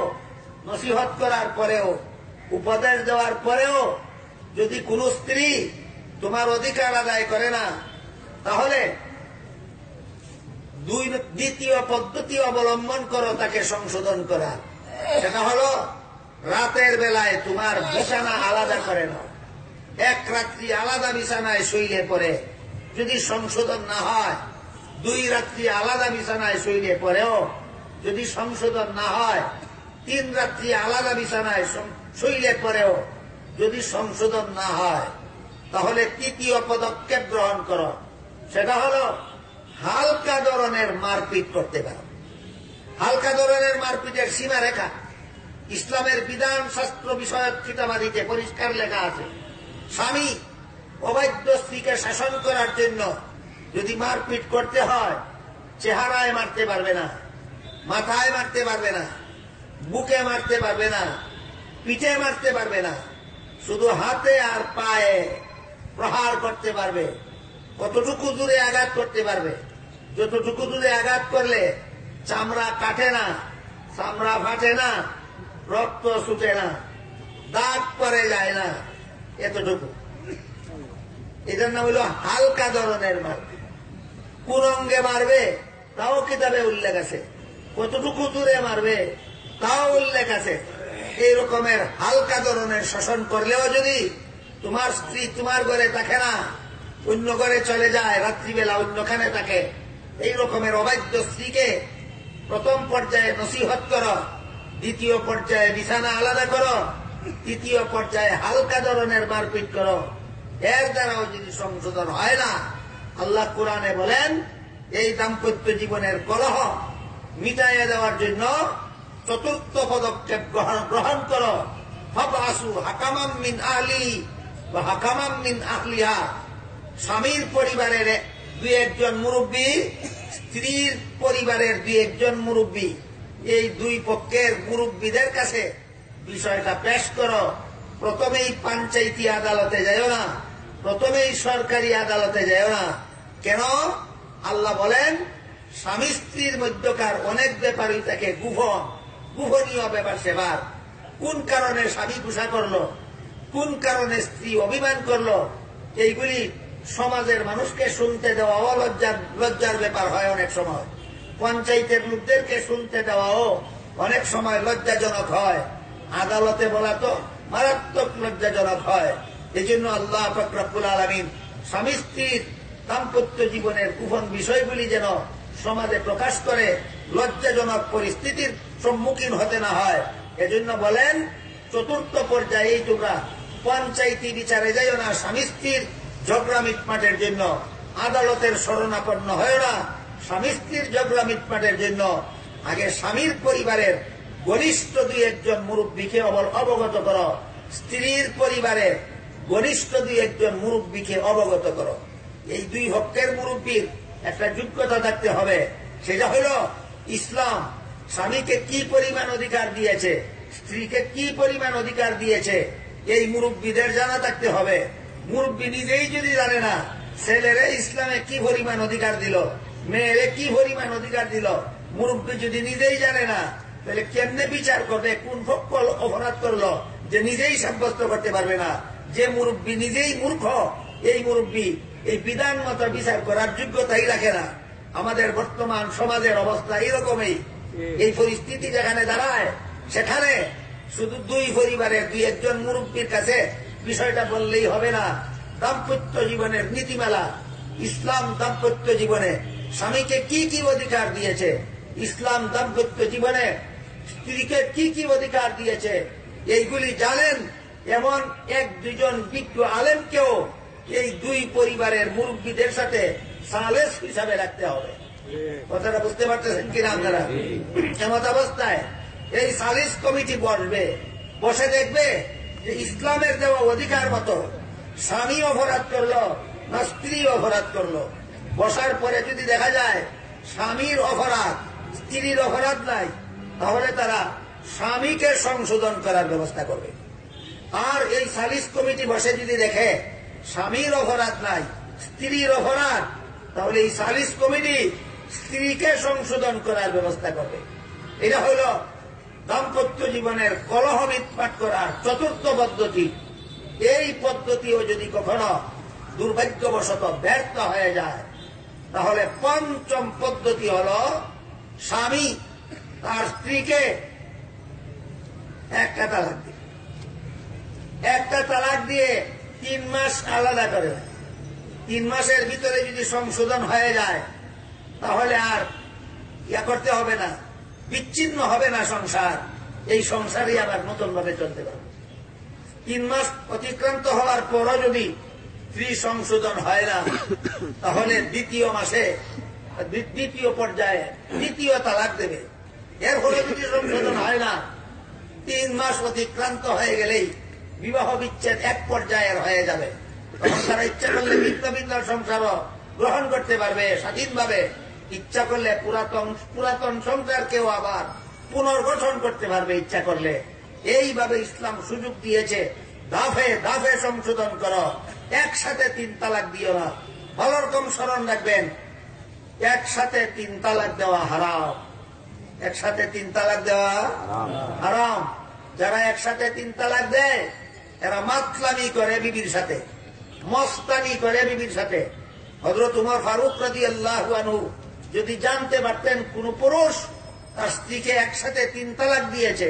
নসিহত করার পরেও, উপদেশ দেওয়ার পরেও যদি কোন স্ত্রী তোমার অধিকার আদায় করে না, তাহলে দ্বিতীয় পদ্ধতি অবলম্বন করো তাকে সংশোধন করা। সেটা হলো রাতের বেলায় তোমার বিছানা আলাদা করে নাও, এক রাত্রি আলাদা বিছানায় শুইলে পরে যদি সংশোধন না হয়, 2 রাত্রি আলাদা বিছানায় শুইলে পরেও যদি সংশোধন না হয়, 3 রাত্রি আলাদা বিছানায় শুইলে পরেও যদি সংশোধন না হয়, তাহলে তৃতীয় পদক্ষেপ গ্রহণ করো। সেটা হলো হালকা ধরনের মারপিট করতে পারো। হালকা ধরনের মারপিটের সীমারেখা ইসলামের বিধান শাস্ত্র বিষয়ক কিতাবাদিতে পরিষ্কার লেখা আছে। স্বামী অবাধ্য স্ত্রীকে শাসন করার জন্য যদি মারপিট করতে হয়, চেহারায় মারতে পারবে না, মাথায় মারতে পারবে না, বুকে মারতে পারবে না, পিঠে মারতে পারবে না, শুধু হাতে আর পায়ে প্রহার করতে পারবে। কতটুকু দূরে আঘাত করতে পারবে? যতটুকু দূরে আঘাত করলে চামড়া কাটে না, চামড়া ফাটে না, রক্ত ছুটে না, দাগ পরে যায় না, এতটুকু। এটার নাম হইল হালকা ধরনের মারপিট। কোন অঙ্গে মারবে তাও কিতাবে উল্লেখ আছে, কতটুকু দূরে মারবে তাও উল্লেখ আছে। এই রকমের হালকা ধরনের শাসন করলেও যদি তোমার স্ত্রী তোমার ঘরে থাকে না, অন্য ঘরে চলে যায়, রাত্রিবেলা অন্যখানে থাকে, এই রকমের অবাধ্য স্ত্রীকে প্রথম পর্যায়ে নসিহত করো, দ্বিতীয় পর্যায়ে বিছানা আলাদা করো, তৃতীয় পর্যায়ে হালকা ধরনের মারপিট করো। এর দ্বারাও যদি সংশোধন হয় না, আল্লাহ কোরআনে বলেন এই দাম্পত্য জীবনের কলহ মিটাইয়ে দেওয়ার জন্য চতুর্থ পদক্ষেপ গ্রহণ করো। ফাবআসু হাকামান মিন আহলি ওয়া হাকামান মিন আহলিহা। স্বামীর পরিবারের 2-1 মুরব্বী, স্ত্রীর পরিবারের 2-1 মুরব্বী, এই 2 পক্ষের মুরব্বীদের কাছে বিষয়টা পেশ করো। প্রথমেই পঞ্চায়েতি আদালতে যাও না, প্রথমেই সরকারি আদালতে যাও না। কেন? আল্লাহ বলেন স্বামী স্ত্রীর মধ্যকার অনেক ব্যাপারই থাকে গোপনীয় ব্যাপার সেবার। কোন কারণে স্বামী গুসা করলো, কোন কারণে স্ত্রী অভিমান করলো, এইগুলি সমাজের মানুষকে শুনতে দেওয়াও লজ্জার ব্যাপার হয় অনেক সময়। পঞ্চায়েতের লোকদেরকে শুনতে দেওয়াও অনেক সময় লজ্জাজনক হয়। আদালতে বলা তো মারাত্মক লজ্জাজনক হয়। এই জন্য আল্লাহ পাক রব্বুল আলামিন স্বামী স্ত্রীর দাম্পত্য জীবনের গোপন বিষয়গুলি যেন সমাজে প্রকাশ করে লজ্জাজনক পরিস্থিতির সম্মুখীন হতে না হয়, এজন্য বলেন চতুর্থ পর্যায়ে তোমরা পঞ্চায়েতি বিচারে যাইও না, স্বামী স্ত্রীর ঝগড়া মিটমাটের জন্য আদালতের শরণাপন্ন হয় না। স্বামী স্ত্রীর ঝগড়া মিটমাটের জন্য আগে স্বামীর পরিবারের ঘনিষ্ঠ 2-1 মুরব্বীকে অবগত করো, স্ত্রীর পরিবারের ঘনিষ্ঠ 2-1 মুরব্বীকে অবগত করো। এই 2 পক্ষের মুরব্বীর একটা যোগ্যতা থাকতে হবে। সেটা হলো ইসলাম স্বামীকে কি পরিমাণ অধিকার দিয়েছে, স্ত্রীকে কি পরিমাণ অধিকার দিয়েছে, এই মুরব্বীদের জানা থাকতে হবে। মুরব্বী নিজেই যদি জানে না ছেলেরে ইসলামে কি পরিমাণ অধিকার দিল, মেয়েরে কি পরিমাণ অধিকার দিল, মুরব্বী যদি নিজেই জানে না, তাহলে কেমনে বিচার করবে, কোন পক্ষ অপরাধ করলো যে নিজেই সাব্যস্ত করতে পারবে না। যে মুরব্বী নিজেই মূর্খ, এই মুরব্বী এই বিধান মতো বিচার করার যোগ্যতাই রাখে না। আমাদের বর্তমান সমাজের অবস্থা এইরকমই। এই পরিস্থিতি যেখানে দাঁড়ায়, সেখানে শুধু দুই পরিবারের দুই একজন মুরব্বীর কাছে বিষয়টা বললেই হবে না। দাম্পত্য জীবনের নীতিমালা, ইসলাম দাম্পত্য জীবনে স্বামীকে কি কি অধিকার দিয়েছে, ইসলাম দাম্পত্য জীবনে স্ত্রীকে কি কি অধিকার দিয়েছে, এইগুলি জানেন এমন এক দুজন বিজ্ঞ আলেমকেও এই দুই পরিবারের মুরব্বীদের সাথে সালেস হিসাবে রাখতে হবে। কথাটা বুঝতে পারতেছেন কিনা আপনারা? এমত অবস্থায় এই সালিস কমিটি বসবে, বসে দেখবে যে ইসলামের দেওয়া অধিকার মতো স্বামী অপরাধ করলো না স্ত্রী অপরাধ করলো। বসার পরে যদি দেখা যায় স্বামীর অপরাধ, স্ত্রীর অপরাধ নাই, তাহলে তারা স্বামীকে সংশোধন করার ব্যবস্থা করবে। আর এই সালিস কমিটি বসে যদি দেখে স্বামীর অপরাধ নাই, স্ত্রীর অপরাধ, তাহলে এই সালিস কমিটি স্ত্রীকে সংশোধন করার ব্যবস্থা করবে। এটা হল দাম্পত্য জীবনের কলহ মিটমাট করার চতুর্থ পদ্ধতি। এই পদ্ধতিও যদি কখনো দুর্ভাগ্যবশত ব্যর্থ হয়ে যায়, তাহলে পঞ্চম পদ্ধতি হল স্বামী তার স্ত্রীকে একটা তালাক দিয়ে, একটা তালাক দিয়ে 3 মাস আলাদা করে। 3 মাসের ভিতরে যদি সংশোধন হয়ে যায়, তাহলে আর ইয়া করতে হবে না, বিচ্ছিন্ন হবে না সংসার। এই সংসারই আবার নতুন ভাবে চলতে পারবে। 3 মাস অতিক্রান্ত হওয়ার পরও যদি স্ত্রী সংশোধন হয় না, তাহলে দ্বিতীয় মাসে দ্বিতীয় পর্যায়ে দ্বিতীয় তালাক দেবে। এর ফলে যদি সংশোধন হয় না, 3 মাস অতিক্রান্ত হয়ে গেলেই বিবাহ বিচ্ছেদ এক পর্যায়ের হয়ে যাবে। তখন তারা ইচ্ছা করলে ভিন্ন ভিন্ন সংসারও গ্রহণ করতে পারবে স্বাধীনভাবে। ইচ্ছা করলে পুরাতন সংসারকেও আবার পুনর্গঠন করতে পারবে ইচ্ছা করলে। এইভাবে ইসলাম সুযোগ দিয়েছে, দাফে দাফে সংশোধন করো, একসাথে 3 তালাক দিও না। ভালো রকম স্মরণ রাখবেন, একসাথে 3 তালাক দেওয়া হারাম। একসাথে 3 তালাক দেওয়া হারাম। যারা একসাথে 3 তালাক দেয়, এরা মাতলামি করে বিবির সাথে, মস্তানি করে বিবির সাথে। হযরত উমর ফারুক রাদিয়াল্লাহু আনহু যদি জানতে পারতেন কোন পুরুষ তার স্ত্রীকে একসাথে 3 তালাক দিয়েছে,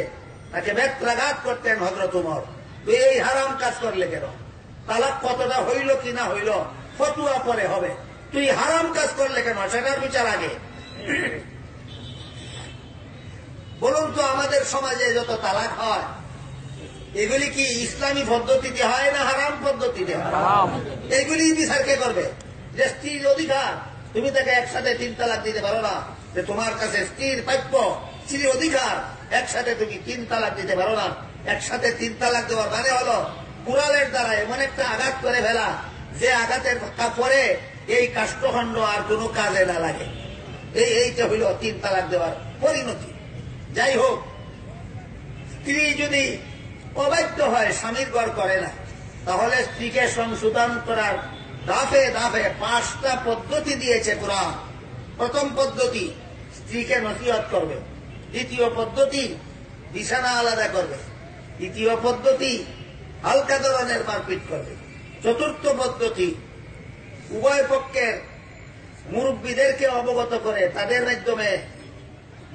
তাকে বেত্রাঘাত করতেন হযরত উমর। তুই এই হারাম কাজ করলে কেন? তালাক কতটা হইল কি না হইল ফতুয়া পরে হবে, তুই হারাম কাজ করলে কেন সেটার বিচার আগে। বলুন তো, আমাদের সমাজে যত তালাক হয়, এগুলি কি ইসলামী পদ্ধতিতে হয় না হারাম পদ্ধতিতে হয়? এগুলি বিচার কে করবে? যে স্ত্রীর অধিকার, তুমি তাকে একসাথে 3 তালাক দিতে পারো না, যে তোমার কাছে স্ত্রীর প্রাপ্য, স্ত্রীর অধিকার, একসাথে তুমি 3 তালাক দিতে পারো না। একসাথে 3 তালাক দেওয়ার মানে হলো কুড়ালের দ্বারা এমন একটা আঘাত করে ফেলা, যে আঘাতের পরে এই কাষ্ঠখণ্ড আর কোনো কাজে না লাগে। এইটা হইল 3 তালাক দেওয়ার পরিণতি। যাই হোক, স্ত্রী যদি অবাধ্য হয়, স্বামীর ঘর করে না, তাহলে স্ত্রীকে সংশোধন করার দাফে দাফে 5টা পদ্ধতি দিয়েছে কোরআন। প্রথম পদ্ধতি, স্ত্রীকে নসিহত করবে। দ্বিতীয় পদ্ধতি, বিছানা আলাদা করবে। তৃতীয় পদ্ধতি, হালকা ধরনের মারপিট করবে। চতুর্থ পদ্ধতি, উভয় পক্ষের মুরব্বীদেরকে অবগত করে তাদের মাধ্যমে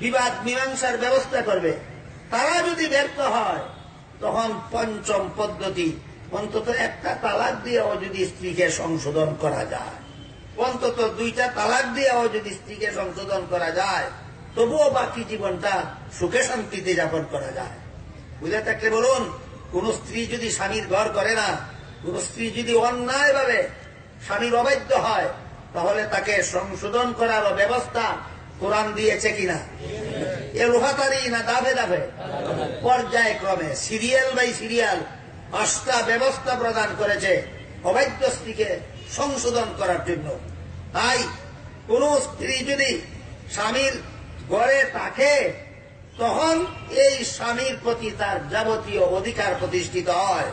বিবাদ মীমাংসার ব্যবস্থা করবে। তারা যদি ব্যর্থ হয়, তখন পঞ্চম পদ্ধতি, অন্তত একটা তালাক দিয়েও যদি স্ত্রীকে সংশোধন করা যায়, অন্তত 2টা তালাক দিয়েও যদি স্ত্রীকে সংশোধন করা যায়, তবুও বাকি জীবনটা সুখে শান্তিতে যাপন করা যায়। বুঝে থাকলে বলুন, কোন স্ত্রী যদি স্বামীর ঘর করে না, কোন স্ত্রী যদি অন্যায়ভাবে স্বামীর অবাধ্য হয়, তাহলে তাকে সংশোধন করার ব্যবস্থা কোরআন দিয়েছে কিনা? এ লোহাতারি না দাবে দাবে পর্যায়ক্রমে সিরিয়াল বাই সিরিয়াল 5টা ব্যবস্থা প্রদান করেছে অবাধ্য স্ত্রীকে সংশোধন করার জন্য। তাই কোন স্ত্রী যদি স্বামীর ঘরে থাকে, তখন এই স্বামীর প্রতি তার যাবতীয় অধিকার প্রতিষ্ঠিত হয়।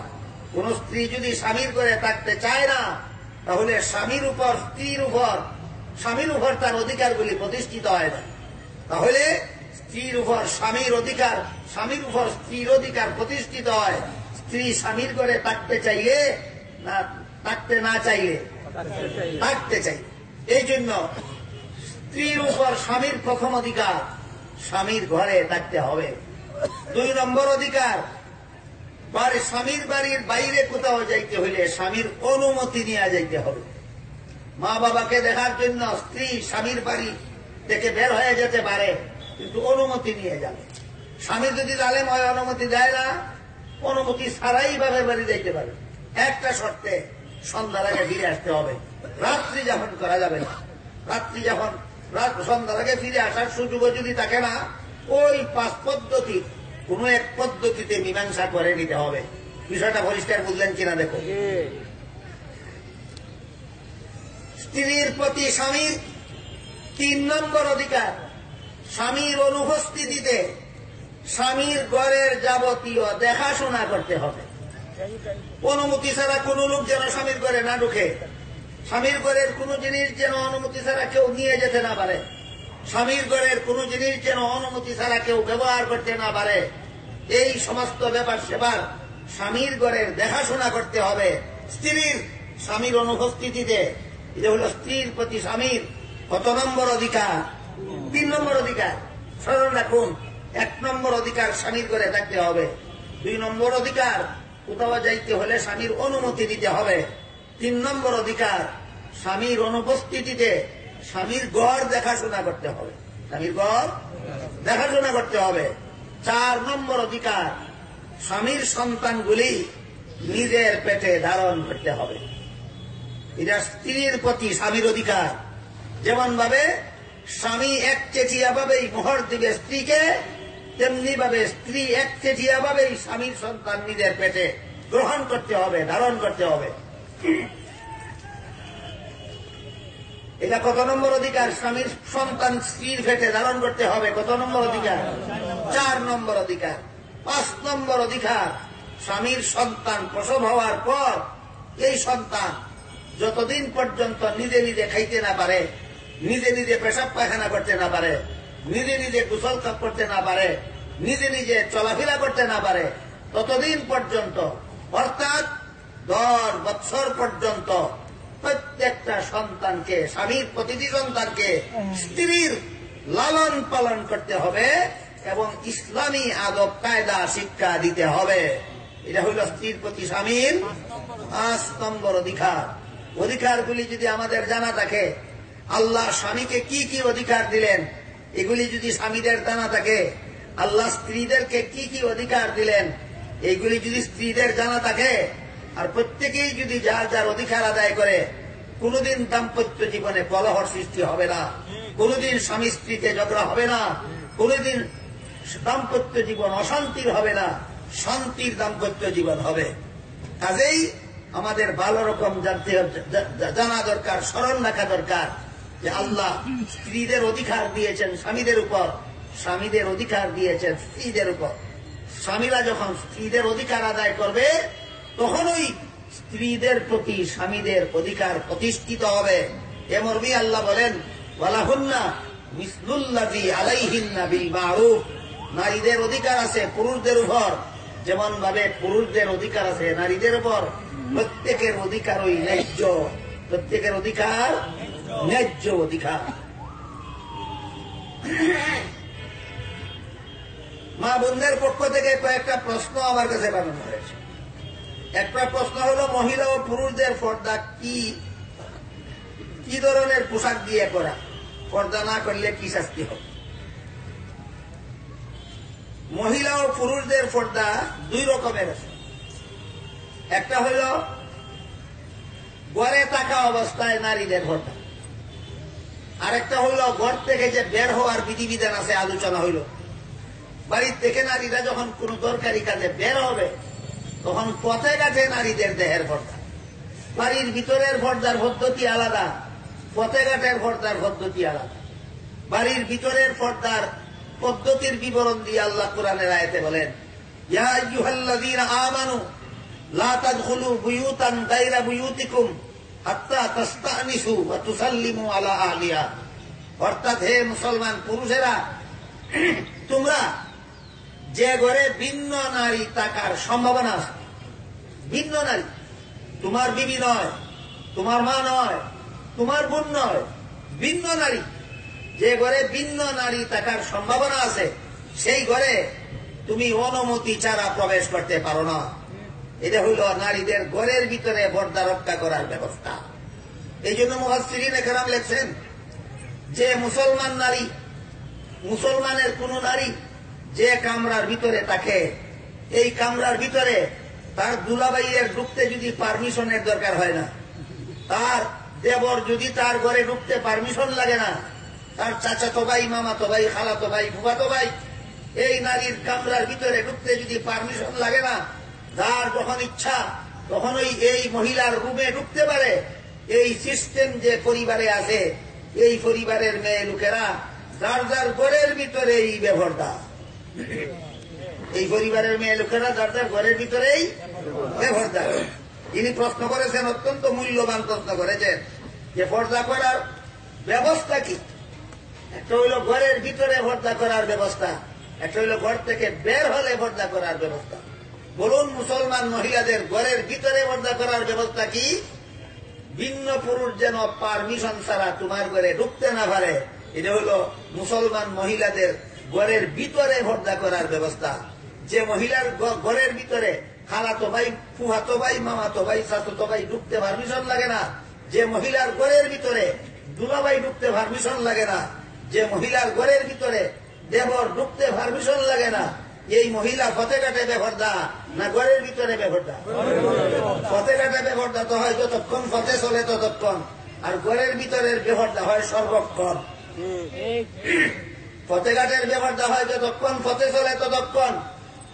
কোন স্ত্রী যদি স্বামীর ঘরে থাকতে চায় না, তাহলে স্বামীর উপর স্বামীর উপর তার অধিকারগুলি প্রতিষ্ঠিত হয় না। তাহলে স্ত্রীর উপর স্বামীর অধিকার, স্বামীর উপর স্ত্রীর অধিকার প্রতিষ্ঠিত হয়। স্ত্রী স্বামীর ঘরে থাকতে চাইলে না থাকতে না চাইলে থাকতে চাই। এই জন্য স্ত্রীর উপর স্বামীর প্রথম অধিকার, স্বামীর ঘরে থাকতে হবে। 2 নম্বর অধিকার, স্বামীর বাড়ির বাইরে কোথাও যাইতে হইলে স্বামীর অনুমতি নিয়ে যাইতে হবে। মা বাবাকে দেখার জন্য স্ত্রী স্বামীর বাড়ি থেকে বের হয়ে যেতে পারে, কিন্তু অনুমতি নিয়ে যাবে। স্বামী যদি জালেম হয়, অনুমতি দেয় না, অনুমতি ছাড়াই বাবার বাড়ি যাইতে পারে। একটা শর্তে, সন্ধ্যার আগে ফিরে আসতে হবে। রাত্রি যাপন করা যাবে না। রাত্রি যখন সন্ধ্যার আগে ফিরে আসার সুযোগও যদি থাকে না, ওই 5 পদ্ধতি কোন এক পদ্ধতিতে মীমাংসা করে নিতে হবে। বিষয়টা পরিষ্কার বুঝলেন কিনা দেখো। স্ত্রীর প্রতি স্বামীর 3 নম্বর অধিকার, স্বামীর অনুপস্থিতিতে স্বামীর ঘরের যাবতীয় দেখাশোনা করতে হবে। অনুমতি ছাড়া কোন লোক যেন স্বামীর ঘরে না ঢুকে, স্বামীর ঘরের কোন জিনিস যেন অনুমতি ছাড়া কেউ নিয়ে যেতে না পারে, স্বামীর ঘরের কোন জিনিস যেন অনুমতি ছাড়া কেউ ব্যবহার করতে না পারে। এই সমস্ত ব্যাপার সেবার স্বামীর ঘরের দেখাশোনা করতে হবে স্ত্রীর স্বামীর অনুপস্থিতিতে। এটা হল স্ত্রীর প্রতি স্বামীর কত নম্বর অধিকার? 3 নম্বর অধিকার। স্মরণ রাখুন, 1 নম্বর অধিকার স্বামীর ঘরে থাকতে হবে। 2 নম্বর অধিকার, কোথাও যাইতে হলে স্বামীর অনুমতি দিতে হবে। 3 নম্বর অধিকার, স্বামীর অনুপস্থিতিতে স্বামীর ঘর দেখাশোনা করতে হবে। স্বামীর ঘর দেখাশোনা করতে হবে। 4 নম্বর অধিকার, স্বামীর সন্তানগুলি নিজের পেটে ধারণ করতে হবে। এটা স্ত্রীর প্রতি স্বামীর অধিকার। যেমন ভাবে স্বামী একচেটিয়া ভাবেই মোহর দিবে স্ত্রীকে, তেমনি ভাবে স্ত্রী একচেটিয়া ভাবেই স্বামীর সন্তান নিজের পেটে গ্রহণ করতে হবে, ধারণ করতে হবে। এটা কত নম্বর অধিকার? স্বামীর সন্তান স্ত্রীর পেটে ধারণ করতে হবে। কত নম্বর অধিকার? 4 নম্বর অধিকার। 5 নম্বর অধিকার, স্বামীর সন্তান প্রসব হওয়ার পর এই সন্তান যতদিন পর্যন্ত নিজে নিজে খাইতে না পারে, নিজে নিজে পেশাব পায়খানা করতে না পারে, নিজে নিজে গোসল করতে না পারে, নিজে নিজে চলাফেরা করতে না পারে, ততদিন পর্যন্ত, অর্থাৎ 10 বছর পর্যন্ত প্রত্যেকটা সন্তানকে, স্বামীর প্রতিটি সন্তানকে স্ত্রীর লালন পালন করতে হবে এবং ইসলামী আদব কায়দা শিক্ষা দিতে হবে। এটা হইল স্ত্রীর প্রতি স্বামীর 5 নম্বর অধিকার। অধিকারগুলি যদি আমাদের জানা থাকে, আল্লাহ স্বামীকে কি কি অধিকার দিলেন, এগুলি যদি স্বামীদের জানা থাকে, আল্লাহ স্ত্রীদেরকে কি কি অধিকার দিলেন, এইগুলি যদি স্ত্রীদের জানা থাকে, আর প্রত্যেকেই যদি যার যার অধিকার আদায় করে, কোনদিন দাম্পত্য জীবনে কলহর সৃষ্টি হবে না, কোনদিন স্বামী স্ত্রীতে ঝগড়া হবে না, কোনদিন দাম্পত্য জীবন অশান্তির হবে না, শান্তির দাম্পত্য জীবন হবে। কাজেই আমাদের ভালো রকম জানা দরকার, স্মরণ রাখা দরকার যে আল্লাহ স্ত্রীদের অধিকার দিয়েছেন স্বামীদের উপর, স্বামীদের অধিকার দিয়েছেন স্ত্রীদের উপর। স্বামীরা যখন স্ত্রীদের অধিকার আদায় করবে, তখনই স্ত্রীদের প্রতি স্বামীদের অধিকার প্রতিষ্ঠিত হবে। এ মর্মে আল্লাহ বলেন, ওয়ালাহুন্না মিসলুল্লাযী আলাইহিন্না বিল মা'রুফ। নারীদের অধিকার আছে পুরুষদের উপর, যেমন ভাবে পুরুষদের অধিকার আছে নারীদের উপর। প্রত্যেকের অধিকার ওই ন্যায্য, প্রত্যেকের অধিকার ন্যায্য অধিকার। মা বোনদের পক্ষ থেকে কয়েকটা প্রশ্ন আমার কাছে পাঠানো হয়েছে। একটা প্রশ্ন হলো, মহিলা ও পুরুষদের পর্দা কি ধরনের পোশাক দিয়ে করা, পর্দা না করলে কি শাস্তি হবে? মহিলা ও পুরুষদের পর্দা 2 রকমের আছে। একটা হইল ঘরে থাকা অবস্থায় নারীদের পর্দা, আরেকটা হইল ঘর থেকে যে বের হওয়ার বিধিবিধান আছে, আলোচনা হইল। বাড়ির থেকে নারীরা যখন কোন দরকারি কাজে বের হবে, তখন পথে ঘাটে নারীদের দেহের পর্দা। বাড়ির ভিতরের পর্দার পদ্ধতি আলাদা, পথে ঘাটের পর্দার পদ্ধতি আলাদা। বাড়ির ভিতরের পর্দার পদ্ধতির বিবরণ দিয়ে আল্লাহ কোরআনের আয়াতে বলেন, ইয়া আইয়ুহাল্লাযীনা আমানু লা তাদখুলু বুয়ুতান গায়রা বুয়ুতিকুম হাত্তা তাস্তানিসু ওয়া তুসাল্লিমু আলা আহলিহা। অর্থাৎ হে মুসলমান পুরুষেরা, তোমরা যে ঘরে ভিন্ন নারী থাকার সম্ভাবনা আছে, ভিন্ন নারী, তোমার বিবি নয়, তোমার মা নয়, তোমার বোন নয়, ভিন্ন নারী, যে ঘরে ভিন্ন নারী থাকার সম্ভাবনা আছে সেই ঘরে তুমি অনুমতি ছাড়া প্রবেশ করতে পারো না। এটা হইল নারীদের ঘরের ভিতরে পর্দা রক্ষা করার ব্যবস্থা। এই জন্য মুফাসসিরিনে কেরাম লেখছেন যে মুসলমান নারী, মুসলমানের কোন নারী যে কামরার ভিতরে থাকে, এই কামরার ভিতরে তার দুলাভাইয়ের ঢুকতে যদি পারমিশনের দরকার হয় না, তার দেবর যদি তার ঘরে ঢুকতে পারমিশন লাগে না, তার চাচাতো ভাই, মামাতো ভাই, খালাতো ভাই, ফুফাতো ভাই, এই নারীর কামরার ভিতরে ঢুকতে যদি পারমিশন লাগে না, তার যখন ইচ্ছা তখনই এই মহিলার রুমে ঢুকতে পারে। এই সিস্টেম যে পরিবারে আছে, এই পরিবারের মেয়ে লোকেরা যার যার ঘরের ভিতরে এই ব্যবহারটা, এই পরিবারের মেয়ে লোকেরা যার যার ঘরের ভিতরেই ব্যবহারটা। তিনি প্রশ্ন করেছেন, অত্যন্ত মূল্যবান প্রশ্ন করেছেন যে পর্দা করার ব্যবস্থা কি। একটা হইল ঘরের ভিতরে পর্দা করার ব্যবস্থা, একটা হইল ঘর থেকে বের হলে পর্দা করার ব্যবস্থা। বলুন মুসলমান মহিলাদের ঘরের ভিতরে পর্দা করার ব্যবস্থা কি? ভিন্ন পুরুষ যেন পারমিশন ছাড়া তোমার ঘরে ঢুকতে না পারে, এটা হইল মুসলমান মহিলাদের ঘরের ভিতরে পর্দা করার ব্যবস্থা। যে মহিলার ঘরের ভিতরে খালাতো ভাই, ফুফাতো ভাই, মামাতো ভাই, চাচাতো ভাই ঢুকতে পারমিশন লাগে না, যে মহিলার ঘরের ভিতরে দুলাভাই ঢুকতে পারমিশন লাগে না, যে মহিলার ঘরের ভিতরে দেবর ঢুকতে পারমিশন লাগে না, এই মহিলা ফতেঘাটে বেপরদা না ঘরের ভিতরে বেপরদা? ফতেঘাটে বেপরদা তো হয় যতক্ষণ ফতে চলে ততক্ষণ, আর ঘরের ভিতরের বেপরদা হয় সর্বক্ষণ। ফতেঘাটের বেপরদা হয় যতক্ষণ ফতে চলে ততক্ষণ,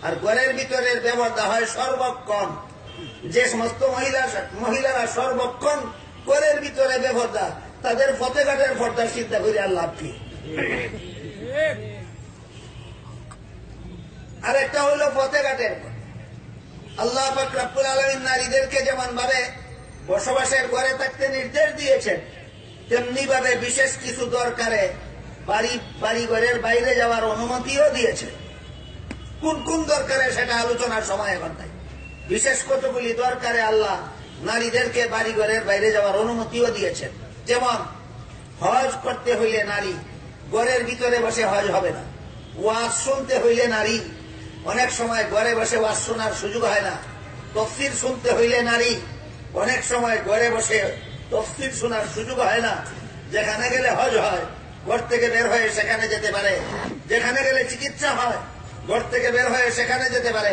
আর ঘরের ভিতরের বেপরদা হয় সর্বক্ষণ। যে সমস্ত মহিলারা সর্বক্ষণ ঘরের ভিতরে বেপরদা, তাদের ফতেঘাটের পর্দা চিন্তা করে আর লাভ কি? আর একটা হইল ফতেঘাটের। আল্লাহ পাক রব্বুল আলামিন নারীদেরকে যেমন ভাবে বসবাসের ঘরে থাকতে নির্দেশ দিয়েছেন, তেমনি ভাবে বিশেষ কিছু দরকারে বাড়ি ঘরের বাইরে যাওয়ার অনুমতিও দিয়েছে। কোন কোন দরকারে সেটা আলোচনার সময় এখন নাই। বিশেষ কতগুলি দরকারে আল্লাহ নারীদেরকে বাড়ি ঘরের বাইরে যাওয়ার অনুমতিও দিয়েছেন। যেমন হজ করতে হইলে নারী ঘরের ভিতরে বসে হজ হবে না। ওয়াজ শুনতে হইলে নারী অনেক সময় ঘরে বসে ওয়াজ শোনার সুযোগ হয় না। তফসির শুনতে হইলে নারী অনেক সময় ঘরে বসে তফসির শোনার সুযোগ হয় না। যেখানে গেলে হজ হয়, ঘর থেকে বের হয়ে সেখানে যেতে পারে। যেখানে গেলে চিকিৎসা হয়, ঘর থেকে বের হয়ে সেখানে যেতে পারে।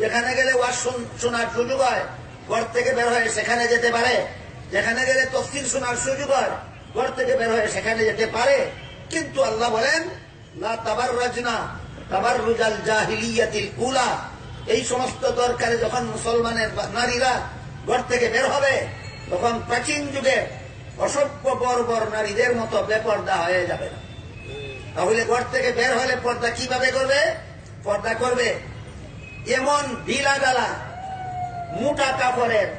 যেখানে গেলে ওয়াজ শোনার সুযোগ হয়, ঘর থেকে বের হয়ে সেখানে যেতে পারে। যেখানে গেলে তফসির শোনার সুযোগ হয়, ঘর থেকে বের হয়ে সেখানে যেতে পারে। কিন্তু আল্লাহ বলেন, লা তাবাররাজনা তাবাররুজাল জাহিলিয়াতিল উলা। এই সমস্ত দরকারে যখন মুসলমানের নারীরা ঘর থেকে বের হবে, তখন প্রাচীন যুগে অসভ্য বর্বর নারীদের মতো বেপর্দা হয়ে যাবে না। তাহলে ঘর থেকে বের হলে পর্দা কিভাবে করবে? পর্দা করবে এমন ঢিলা ডালা মোটা কাপড়ের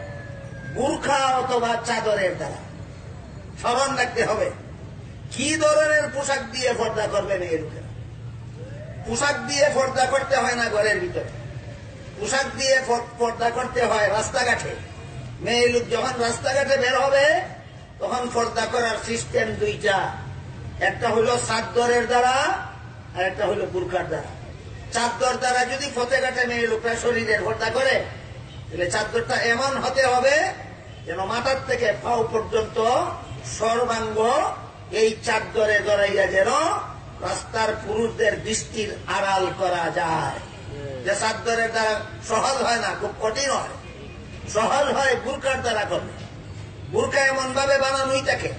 বুরখা অথবা চাদরের দ্বারা। স্মরণ রাখতে হবে কি ধরনের পোশাক দিয়ে পর্দা করবে মেয়ে লোকেরা। পোশাক দিয়ে পর্দা করতে হয় না ঘরের ভিতরে, পোশাক দিয়ে পর্দা করতে হয় রাস্তাঘাটে। মেয়ে লোক যখন রাস্তাঘাটে বের হবে তখন পর্দা করার সিস্টেম দুইটা, একটা হলো চাদরের দ্বারা আর একটা হলো বুরখার দ্বারা। চাদর দ্বারা যদি ফতেঘাটে মেয়ে লোকরা শরীরের পর্দা করে, তাহলে চাদরটা এমন হতে হবে যেন মাথার থেকে পাও পর্যন্ত সর্বাঙ্গ এই চাদরে জড়াইয়া যেন রাস্তার পুরুষদের দৃষ্টির আড়াল করা যায়। যে চাদরের দ্বারা সহজ হয় না, খুব কঠিন হয়। সহজ হয় বুরখার দ্বারা করবে। বুরখা এমন ভাবে বানানোই থাকে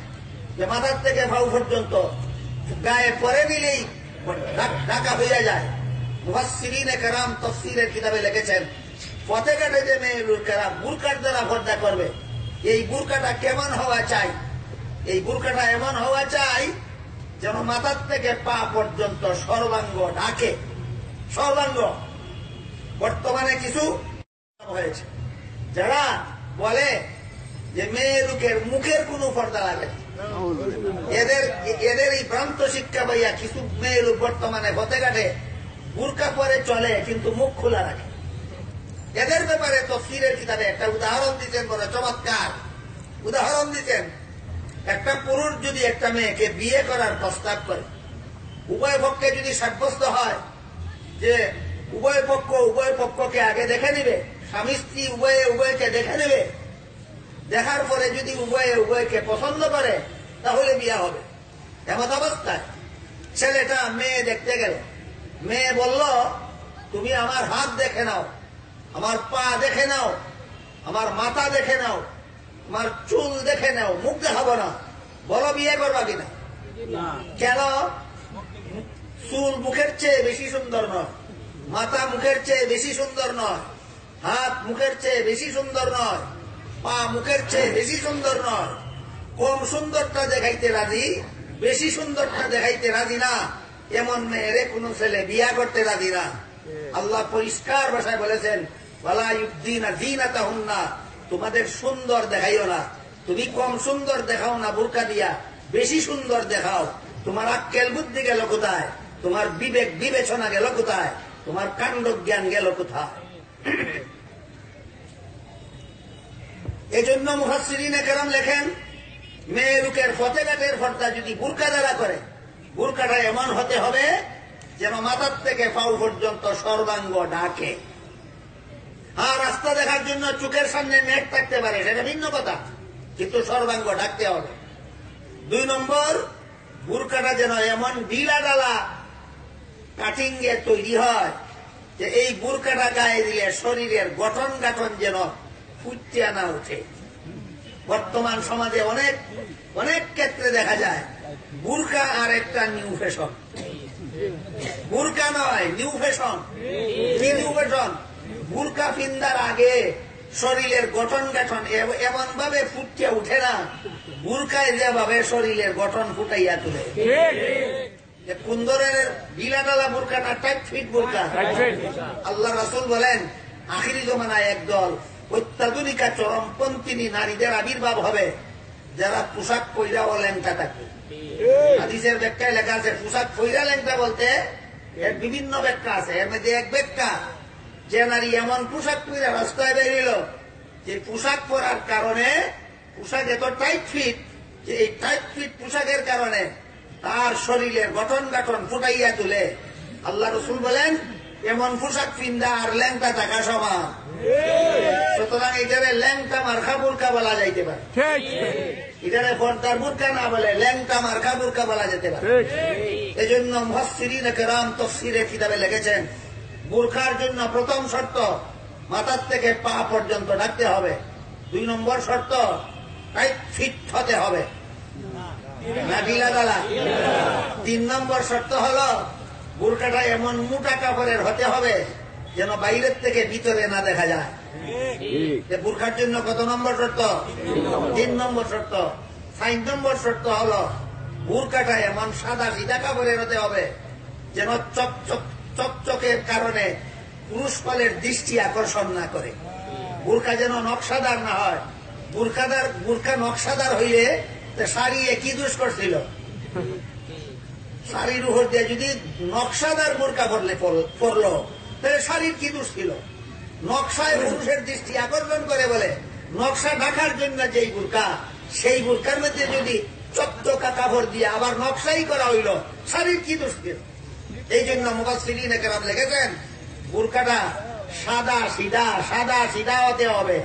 যে মাথার থেকে পাও পর্যন্ত গায়ে পরে নিলেই ঢাকা হইয়া যায়। মুফাসসিরিনে কেরাম তাফসীরের কিতাবে লিখেছেন, ফতেঘাটে যে মেয়ে লোকেরা বুরখার দ্বারা পর্দা করবে, এই বুরখাটা কেমন হওয়া চাই? এই বুরখাটা এমন হওয়া চাই যেন মাথার থেকে পা পর্যন্ত সর্বাঙ্গ ঢাকে। সর্বাঙ্গ বর্তমানে কিছু হয়েছে যারা বলে যে মেয়ে লোকের মুখের কোনো পর্দা লাগে না। এদের এই ভ্রান্ত শিক্ষা পাইয়া কিছু মেয়ে লোক বর্তমানে পথে ঘাটে বুরকা পরে চলে কিন্তু মুখ খোলা রাখে। এদের ব্যাপারে তাফসীরের কিতাবে একটা উদাহরণ দিতেন, বড় চমৎকার উদাহরণ দিতেন। একটা পুরুষ যদি একটা মেয়েকে বিয়ে করার প্রস্তাব করে, উভয় পক্ষে যদি সাব্যস্ত হয় যে উভয় পক্ষকে আগে দেখে নিবে, স্বামী স্ত্রী উভয়কে দেখে নেবে, দেখার পরে যদি উভয়কে পছন্দ করে তাহলে বিয়ে হবে। এমন অবস্থায় ছেলেটা মেয়ে দেখতে গেল, মেয়ে বলল তুমি আমার হাত দেখে নাও, আমার পা দেখে নাও, আমার মাথা দেখে নাও, আমার চুল দেখে নাও, মুখ দেখাবো না, বলো বিয়ে করবা কিনা। কেন? চুল মুখের চেয়ে বেশি সুন্দর নয়, মাথা মুখের চেয়ে বেশি সুন্দর নয়, হাত মুখের চেয়ে বেশি সুন্দর নয়, পা মুখের চেয়ে বেশি সুন্দর নয়। কম সুন্দরটা দেখাইতে রাজি, বেশি সুন্দরটা দেখাইতে রাজি না, এমন মেয়েরে কোন ছেলে বিয়া করতে রাজি না। আল্লাহ পরিষ্কার ভাষায় বলেছেন ওয়ালা ইউবদিনা যিনাতাহুন্না, তোমাদের সুন্দর দেখাইও না। তুমি কম সুন্দর দেখাও না বুরকা দিয়া, বেশি সুন্দর দেখাও। তোমার আক্কেল বুদ্ধি গেল কোথায়? তোমার বিবেক বিবেচনা গেল কোথায়? তোমার কাণ্ড জ্ঞান গেল কোথায়? এজন্য মুফাসসিরিনে কেরাম লেখেন, মেয়ে লোকের ফতেঘাটের পর্দা যদি বুরকা দ্বারা করে, বুরকাটা এমন হতে হবে যেন মাথার থেকে পাও পর্যন্ত সর্বাঙ্গ ঢাকে। আর রাস্তা দেখার জন্য চোখের সামনে নেট থাকতে পারে, সেটা ভিন্ন কথা, কিন্তু সর্বাঙ্গ ঢাকতে হবে। 2 নম্বর, বুরকাটা যেন এমন ঢিলা ডালা কাটিং এ তৈরি হয় যে এই বুরকাটা গায়ে দিলে শরীরের গঠন গাঠন যেন ফুটতে না উঠে। বর্তমান সমাজে অনেক ক্ষেত্রে দেখা যায় বুরকা আর একটা নিউ ফ্যাশন। বুরকা নয়, নিউ ফ্যাশন। নিউ ফ্যাশন বুরকা পিন্দার আগে শরীরের গঠন গাঠন এমন ভাবে ফুটতে উঠে না, বুরকায় যেভাবে শরীরের গঠন ফুটাইয়া তুলে। কুন্দরের ঢিলাডালা বুরকা না টাইট ফিট বুরকা। আল্লাহ রাসূল বলেন আখিরি জমানায় একদল অত্যাধুনিকা চরমপন্থী নারীদের আবির্ভাব হবে, যারা পোশাক পইরাও ল্যাংটা থাকে। হাদিসের ব্যাখ্যায় লেখা আছে পোশাক পইরা ল্যাংটা বলতে এর বিভিন্ন ব্যাখ্যা আছে। এর মধ্যে এক ব্যাখ্যা, যে নারী এমন পোশাক পইরা রাস্তায় বেরিল যে পোশাক পরার কারণে পোশাক এত টাইট ফিট যে এই টাইট ফিট পোশাকের কারণে তার শরীরের গঠন গাঠন ফুটাইয়া তুলে। আল্লাহ রসুল বলেন এমন পোশাক পিন্দা আর ল্যাংটা থাকা সমান। সুতরাং এটারে ল্যাংটা মার্কা বুরকা বলা যাইতে পারে, এটারে পর্দার বুরকা না বলে ল্যাংটা মার্কা বুরকা বলা যেতে পারে। এই জন্য মুফাসসিরিনে কেরাম তাফসীরের কিতাবে লিখেছেন বুরকার জন্য প্রথম শর্ত মাথার থেকে পা পর্যন্ত ঢাকতে হবে। 2 নম্বর শর্ত টাইট ফিট হতে হবে না ঢিলা ডালা। 3 নম্বর শর্ত হলো বুরকাটা এমন মোটা কাপড়ের হতে হবে যেন বাইরের থেকে ভিতরে না দেখা যায়। বুরকার জন্য কত নম্বর শর্ত? 3 নম্বর শর্ত। 4 নম্বর শর্ত হলো বুরকাটা এমন সাদা সিধা কাপড়ের হতে হবে যেন চকচকের কারণে পুরুষ ফলের দৃষ্টি আকর্ষণ না করে। বুরকা যেন নকশাদার না হয়। বুরকা নকশাদার হইলে শাড়ি একই দোষ করছিল। শাড়ির উপর দিয়ে যদি নকশাদার বুরকা পরলো তাহলে শাড়ির কি দোষ ছিল? নকশায় পুরুষের দৃষ্টি আকর্ষণ করে বলে নকশা ঢাকার জন্য যেই বুরকা, সেই বুরকার মধ্যে যদি চকচকা কাপড় দিয়ে আবার নকশাই করা হইল, শাড়ির কি দোষ ছিল? এই জন্য মুফাসসিরিনে কেরাম লিখেছেন বুরকাটা সাদা সিধা হতে হবে,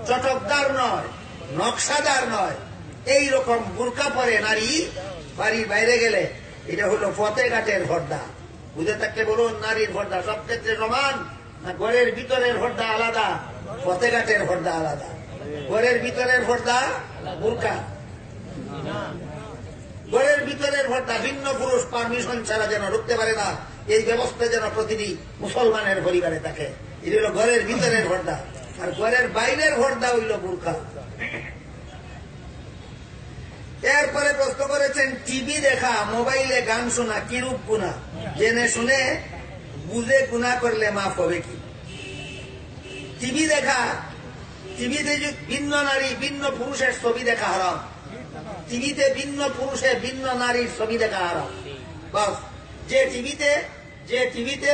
চটকদার নয়, নকশাদার নয়। এইরকম বুরকা পরে নারী বাড়ির বাইরে গেলে এটা হলো ফতেঘাটের পর্দা। বুঝে থাকতে বলুন, নারীর পর্দা সব ক্ষেত্রে সমান না ঘরের ভিতরের পর্দা আলাদা, ফতেঘাটের পর্দা আলাদা? ঘরের ভিতরের পর্দা বুরকা, ঘরের ভিতরের পর্দা ভিন্ন পুরুষ পারমিশন ছাড়া যেন ঢুকতে পারে না, এই ব্যবস্থা যেন প্রতিটি মুসলমানের পরিবারে থাকে। এটা হলো ঘরের ভিতরের পর্দা। আর ঘরের বাইরের পর্দা হইল বুরকা। এরপরে প্রশ্ন করেছে করেছেন টিভি দেখা, মোবাইলে গান শোনা কিরূপ গুনাহ? জেনে শুনে বুঝে গুনাহ করলে মাফ হবে কি? টিভি দেখা, টিভিতে ভিন্ন নারী ভিন্ন পুরুষের ছবি দেখা হারাম। টিভিতে ভিন্ন পুরুষে ভিন্ন নারীর ছবি দেখা হারাম। বাস, যে টিভিতে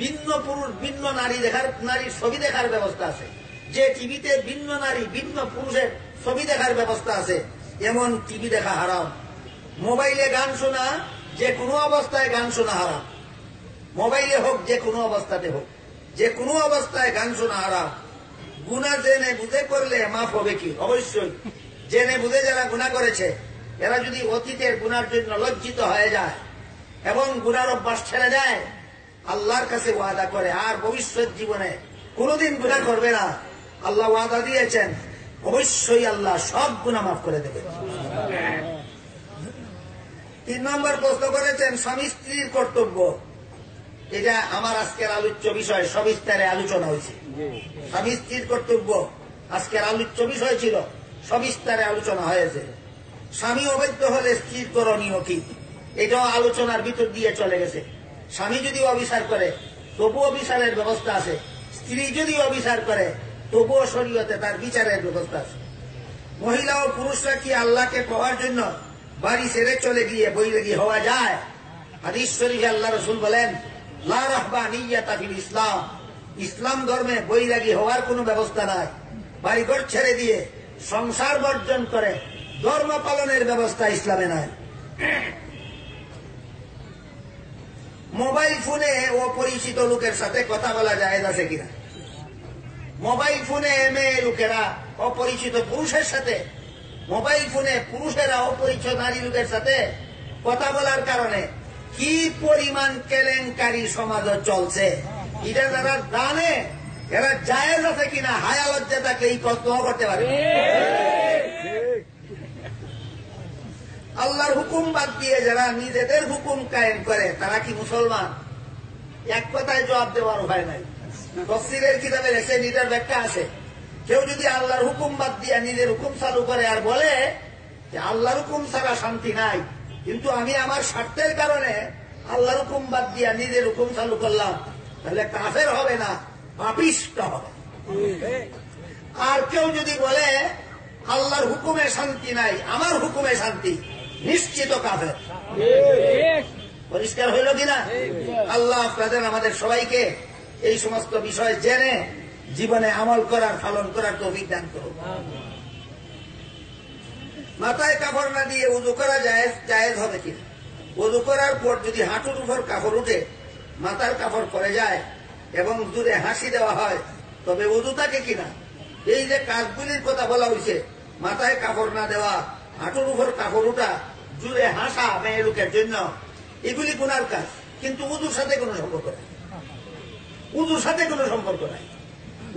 ভিন্ন পুরুষ ভিন্ন নারীর ছবি দেখার ব্যবস্থা আছে, যে টিভিতে ভিন্ন নারী ভিন্ন পুরুষের ছবি দেখার ব্যবস্থা আছে, এমন টিভি দেখা হারাম। মোবাইলে গান শোনা, যে কোনো অবস্থায় গান শোনা হারাম। মোবাইলে হোক, যে কোনো অবস্থাতে হোক, যে কোনো অবস্থায় গান শোনা হারাম। গুনাহ জেনে বুঝে করলে মাফ হবে কি? অবশ্যই। জেনে বুঝে যারা গুনাহ করেছে, এরা যদি অতীতের গুনার জন্য লজ্জিত হয়ে যায় এবং গুনার অভ্যাস ছেড়ে দেয়, আল্লাহর কাছে ওয়াদা করে আর ভবিষ্যৎ জীবনে কোনোদিন গুনাহ করবে না। আল্লাহ ওয়াদা দিয়েছেন, অবশ্যই আল্লাহ সব গুনাহ মাফ করে দেবে। 3 নম্বর প্রশ্ন করেছেন স্বামী স্ত্রীর কর্তব্য। এটা আমার আজকের আলোচ্য বিষয়, সবিস্তারে আলোচনা হয়েছে। স্বামী স্ত্রীর কর্তব্য আজকের আলোচ্য বিষয় ছিল, সবিস্তারে আলোচনা হয়েছে। স্বামী অবৈধ হলে স্ত্রীর করণীয় কি, এটাও আলোচনার ভিতর দিয়ে চলে গেছে। স্বামী যদি অবিচার করে তবুও অবিচারের ব্যবস্থা আছে, স্ত্রী যদি অবিচার করে তবুও শরীয়তে তার বিচারের ব্যবস্থা আছে। মহিলা ও পুরুষরা কি আল্লাহকে পাওয়ার জন্য বাড়ি ছেড়ে চলে গিয়ে বৈরাগী হওয়া যায়? হাদিস শরীফে আল্লাহ রাসূল বলেন, লা রাহবানিয়াতা ফিল ইসলাম, ইসলাম ধর্মে বৈরাগী হওয়ার কোনো ব্যবস্থা নাই। বাড়িঘর ছেড়ে দিয়ে সংসার বর্জন করে ধর্ম পালনের ব্যবস্থা ইসলামে নাই। মোবাইল ফোনে অপরিচিত লোকের সাথে কথা বলা যায় আছে কিনা? মোবাইল ফোনে মেয়ে লোকেরা অপরিচিত পুরুষের সাথে, মোবাইল ফোনে পুরুষেরা অপরিচিত নারী লোকের সাথে কথা বলার কারণে কি পরিমাণ কেলেঙ্কারি সমাজ চলছে, এটা যারা জানে এরা জায়েজ আছে কিনা হায়া লজ্জা থাকলে এই প্রশ্ন করতে পারে। আল্লাহর হুকুম বাদ দিয়ে যারা নিজেদের হুকুম কায়েম করে তারা কি মুসলমান? এক কথায় জবাব দেওয়ার উপায় নাই। তফসিরের কিতাবে লেখে, এটার ব্যাখ্যা আছে, কেউ যদি আল্লাহর হুকুম বাদ দিয়ে নিজের হুকুম চালু করে আর বলে যে আল্লাহর হুকুম ছাড়া শান্তি নাই, কিন্তু আমি আমার স্বার্থের কারণে আল্লাহর হুকুম বাদ দিয়া নিজের হুকুম চালু করলাম, তাহলে কাফের হবে না, পাপিষ্ট হবে। আর কেউ যদি বলে আল্লাহর হুকুমে শান্তি নাই, আমার হুকুমে শান্তি, নিশ্চিত কাফের। পরিষ্কার হইল কিনা? আল্লাহ আপনাদের আমাদের সবাইকে এই সমস্ত বিষয় জেনে জীবনে আমল করার, পালন করার তৌফিক দান করুন। মাথায় কাপড় না দিয়ে উযু করা জায়েজ হবে কিনা? উযু করার পর যদি হাঁটুর উপর কাপড় উঠে মাথার কাপড় পরে যায় এবং দূরে হাসি দেওয়া হয়, তবে উযু থাকে কিনা? এই যে কাজগুলির কথা বলা হয়েছে, মাথায় কাপড় না দেওয়া, হাঁটুর উপর কাপড় উঠা, জুড়ে হাসা মেয়ে লোকের জন্য, এগুলি গুনার কাজ, কিন্তু উযুর সাথে কোনো সম্পর্ক নাই। উযুর সাথে কোনো সম্পর্ক নাই।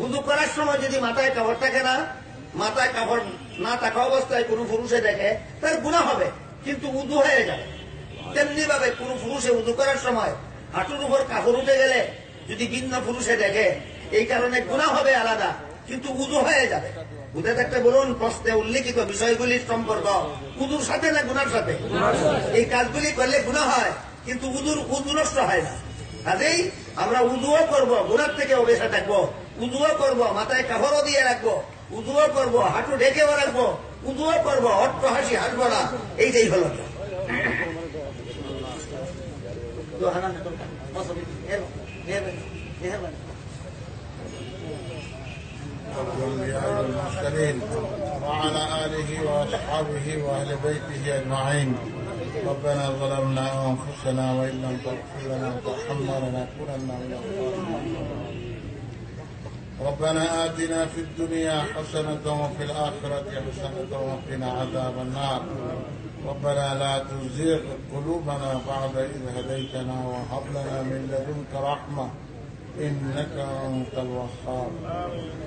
উযু করার সময় যদি মাথায় কাপড় থাকে না, মাথায় কাপড় না থাকা অবস্থায় কোনো পুরুষে দেখে, তার গুনাহ হবে, কিন্তু উযু হয়ে যাবে। তেমনি ভাবে কোনো পুরুষে উযু করার সময় হাঁটুর উপর কাপড় উঠে গেলে যদি ভিন্ন পুরুষে দেখে, এই কারণে গুনাহ হবে আলাদা, কিন্তু উযু হয়ে যাবে। বুঝে থাকতে বলুন, প্রশ্নে উল্লেখিত বিষয়গুলির সম্পর্ক উযুর সাথে না গুনার সাথে? এই কাজগুলি করলে গুনাহ হয়, কিন্তু উযু নষ্ট হয় না। কাজেই আমরা উযুও করবো, গুনার থেকেও বেঁচে থাকবো, উযুও করবো, মাথায় কাপড়ও দিয়ে রাখবো, উযুও করবো, হাঁটু ঢেকেও রাখবো, উযুও করবো, অট্ট হাসি হাসবো না, এইটাই হলো। المرسلين وعلى آله وأصحابه وأهل بيته أجمعين. ربنا ظلمنا أنفسنا وإن لم تغفر لنا وترحمنا لنكونن من الظالمين. ربنا آتنا في الدنيا حسنة وفي الآخرة حسنة وقنا عذاب النار. ربنا لا تزغ قلوبنا بعد إذ هديتنا وهب لنا من لدنك رحمة إنك أنت الوهاب.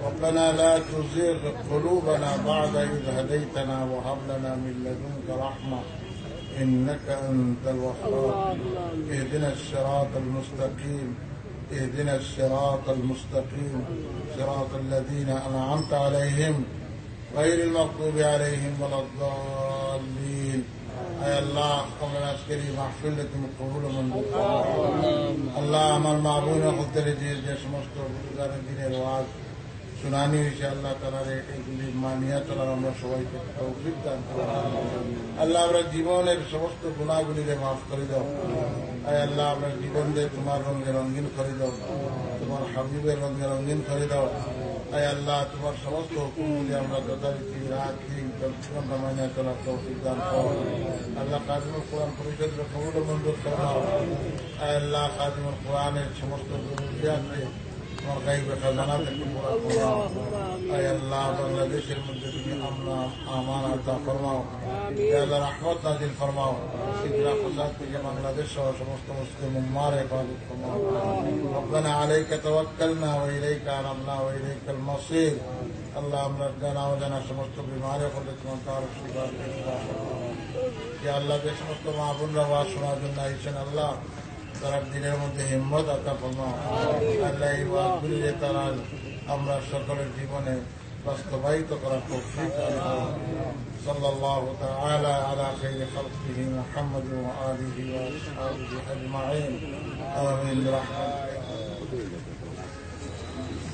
ربنا لا تزغ قلوبنا بعد إذ هديتنا وهب لنا من لدنك رحمة إنك أنت الوهاب. اهدنا الصراط المستقيم، اهدنا الصراط المستقيم، صراط الذين أنعمت عليهم غير المغضوب عليهم ولا الضالين. আয় আল্লাহ আমাদের আজকের এই মাহফিলে তুমি কবুল ও মঞ্জুর করো। আল্লাহ আমার মা বোন হতে যে সমস্ত গুরুদানের দিনের ওয়াজ শুনানি হয়েছে আল্লাহ তালার এগুলি মানিয়া চলার আমরা সবাইকে তৌফিক দান করো। আল্লাহ আমরা জীবনের সমস্ত গুণাগুলিকে মাফ করে দাও। আয় আল্লাহ আমরা জীবন দিয়ে তোমার রঙে রঙিন করে দাও, তোমার হাবিবের রঙে রঙিন করে দাও। আয় আল্লাহ তোমার সমস্ত হুকুমগুলি আমরা যথারীতি রাত দিন 24 ঘন্টা মানিয়া চলার তৌফিক দান করো। আল্লাহ কাজিমুল কোরআন পরিষদের কবুল ও মঞ্জুর ফরমাও। আয় আল্লাহ কাজিমুল কোরআনের সমস্ত জরুরিয়াতকে তোমার গাইবে খাজানা থেকে পুরা ফরমাও। আয় আল্লাহ বাংলাদেশের মধ্যে তুমি আমান আতা ফরমাও। আয় আল্লাহ রহমত নাজিল ফরমাও। ফিতনা ফাসাদ থেকে বাংলাদেশ সহ সমস্ত মুসলিম উম্মার হেফাজত ফরমাও। রব্বানা আলাইকা তাওয়াক্কালনা ওয়া ইলাইকা আনাবনা ওয়া ইলাইকাল মাসির। আল্লাহ আমরা জানা অজানা সমস্ত বিমারে হলে তোমার তার শিকার যে আল্লাহ যে সমস্ত মা বোনরা ওয়াজ শোনার জন্য আইছেন আল্লাহ তারা দিনের মধ্যে হিম্মত আতা ফরমাও। আল্লাহ এই ওয়াজগুলি যে তারা আমরা সকলের জীবনে বাস্তবায়িত করার তৌফিক দান করো। সাল্লাল্লাহু তাআলা আলা খাইরি খালকিহি মুহাম্মাদ ওয়া আলিহি ওয়া আসহাবিহি আজমাইন। আমিন বিরহমাতিকা।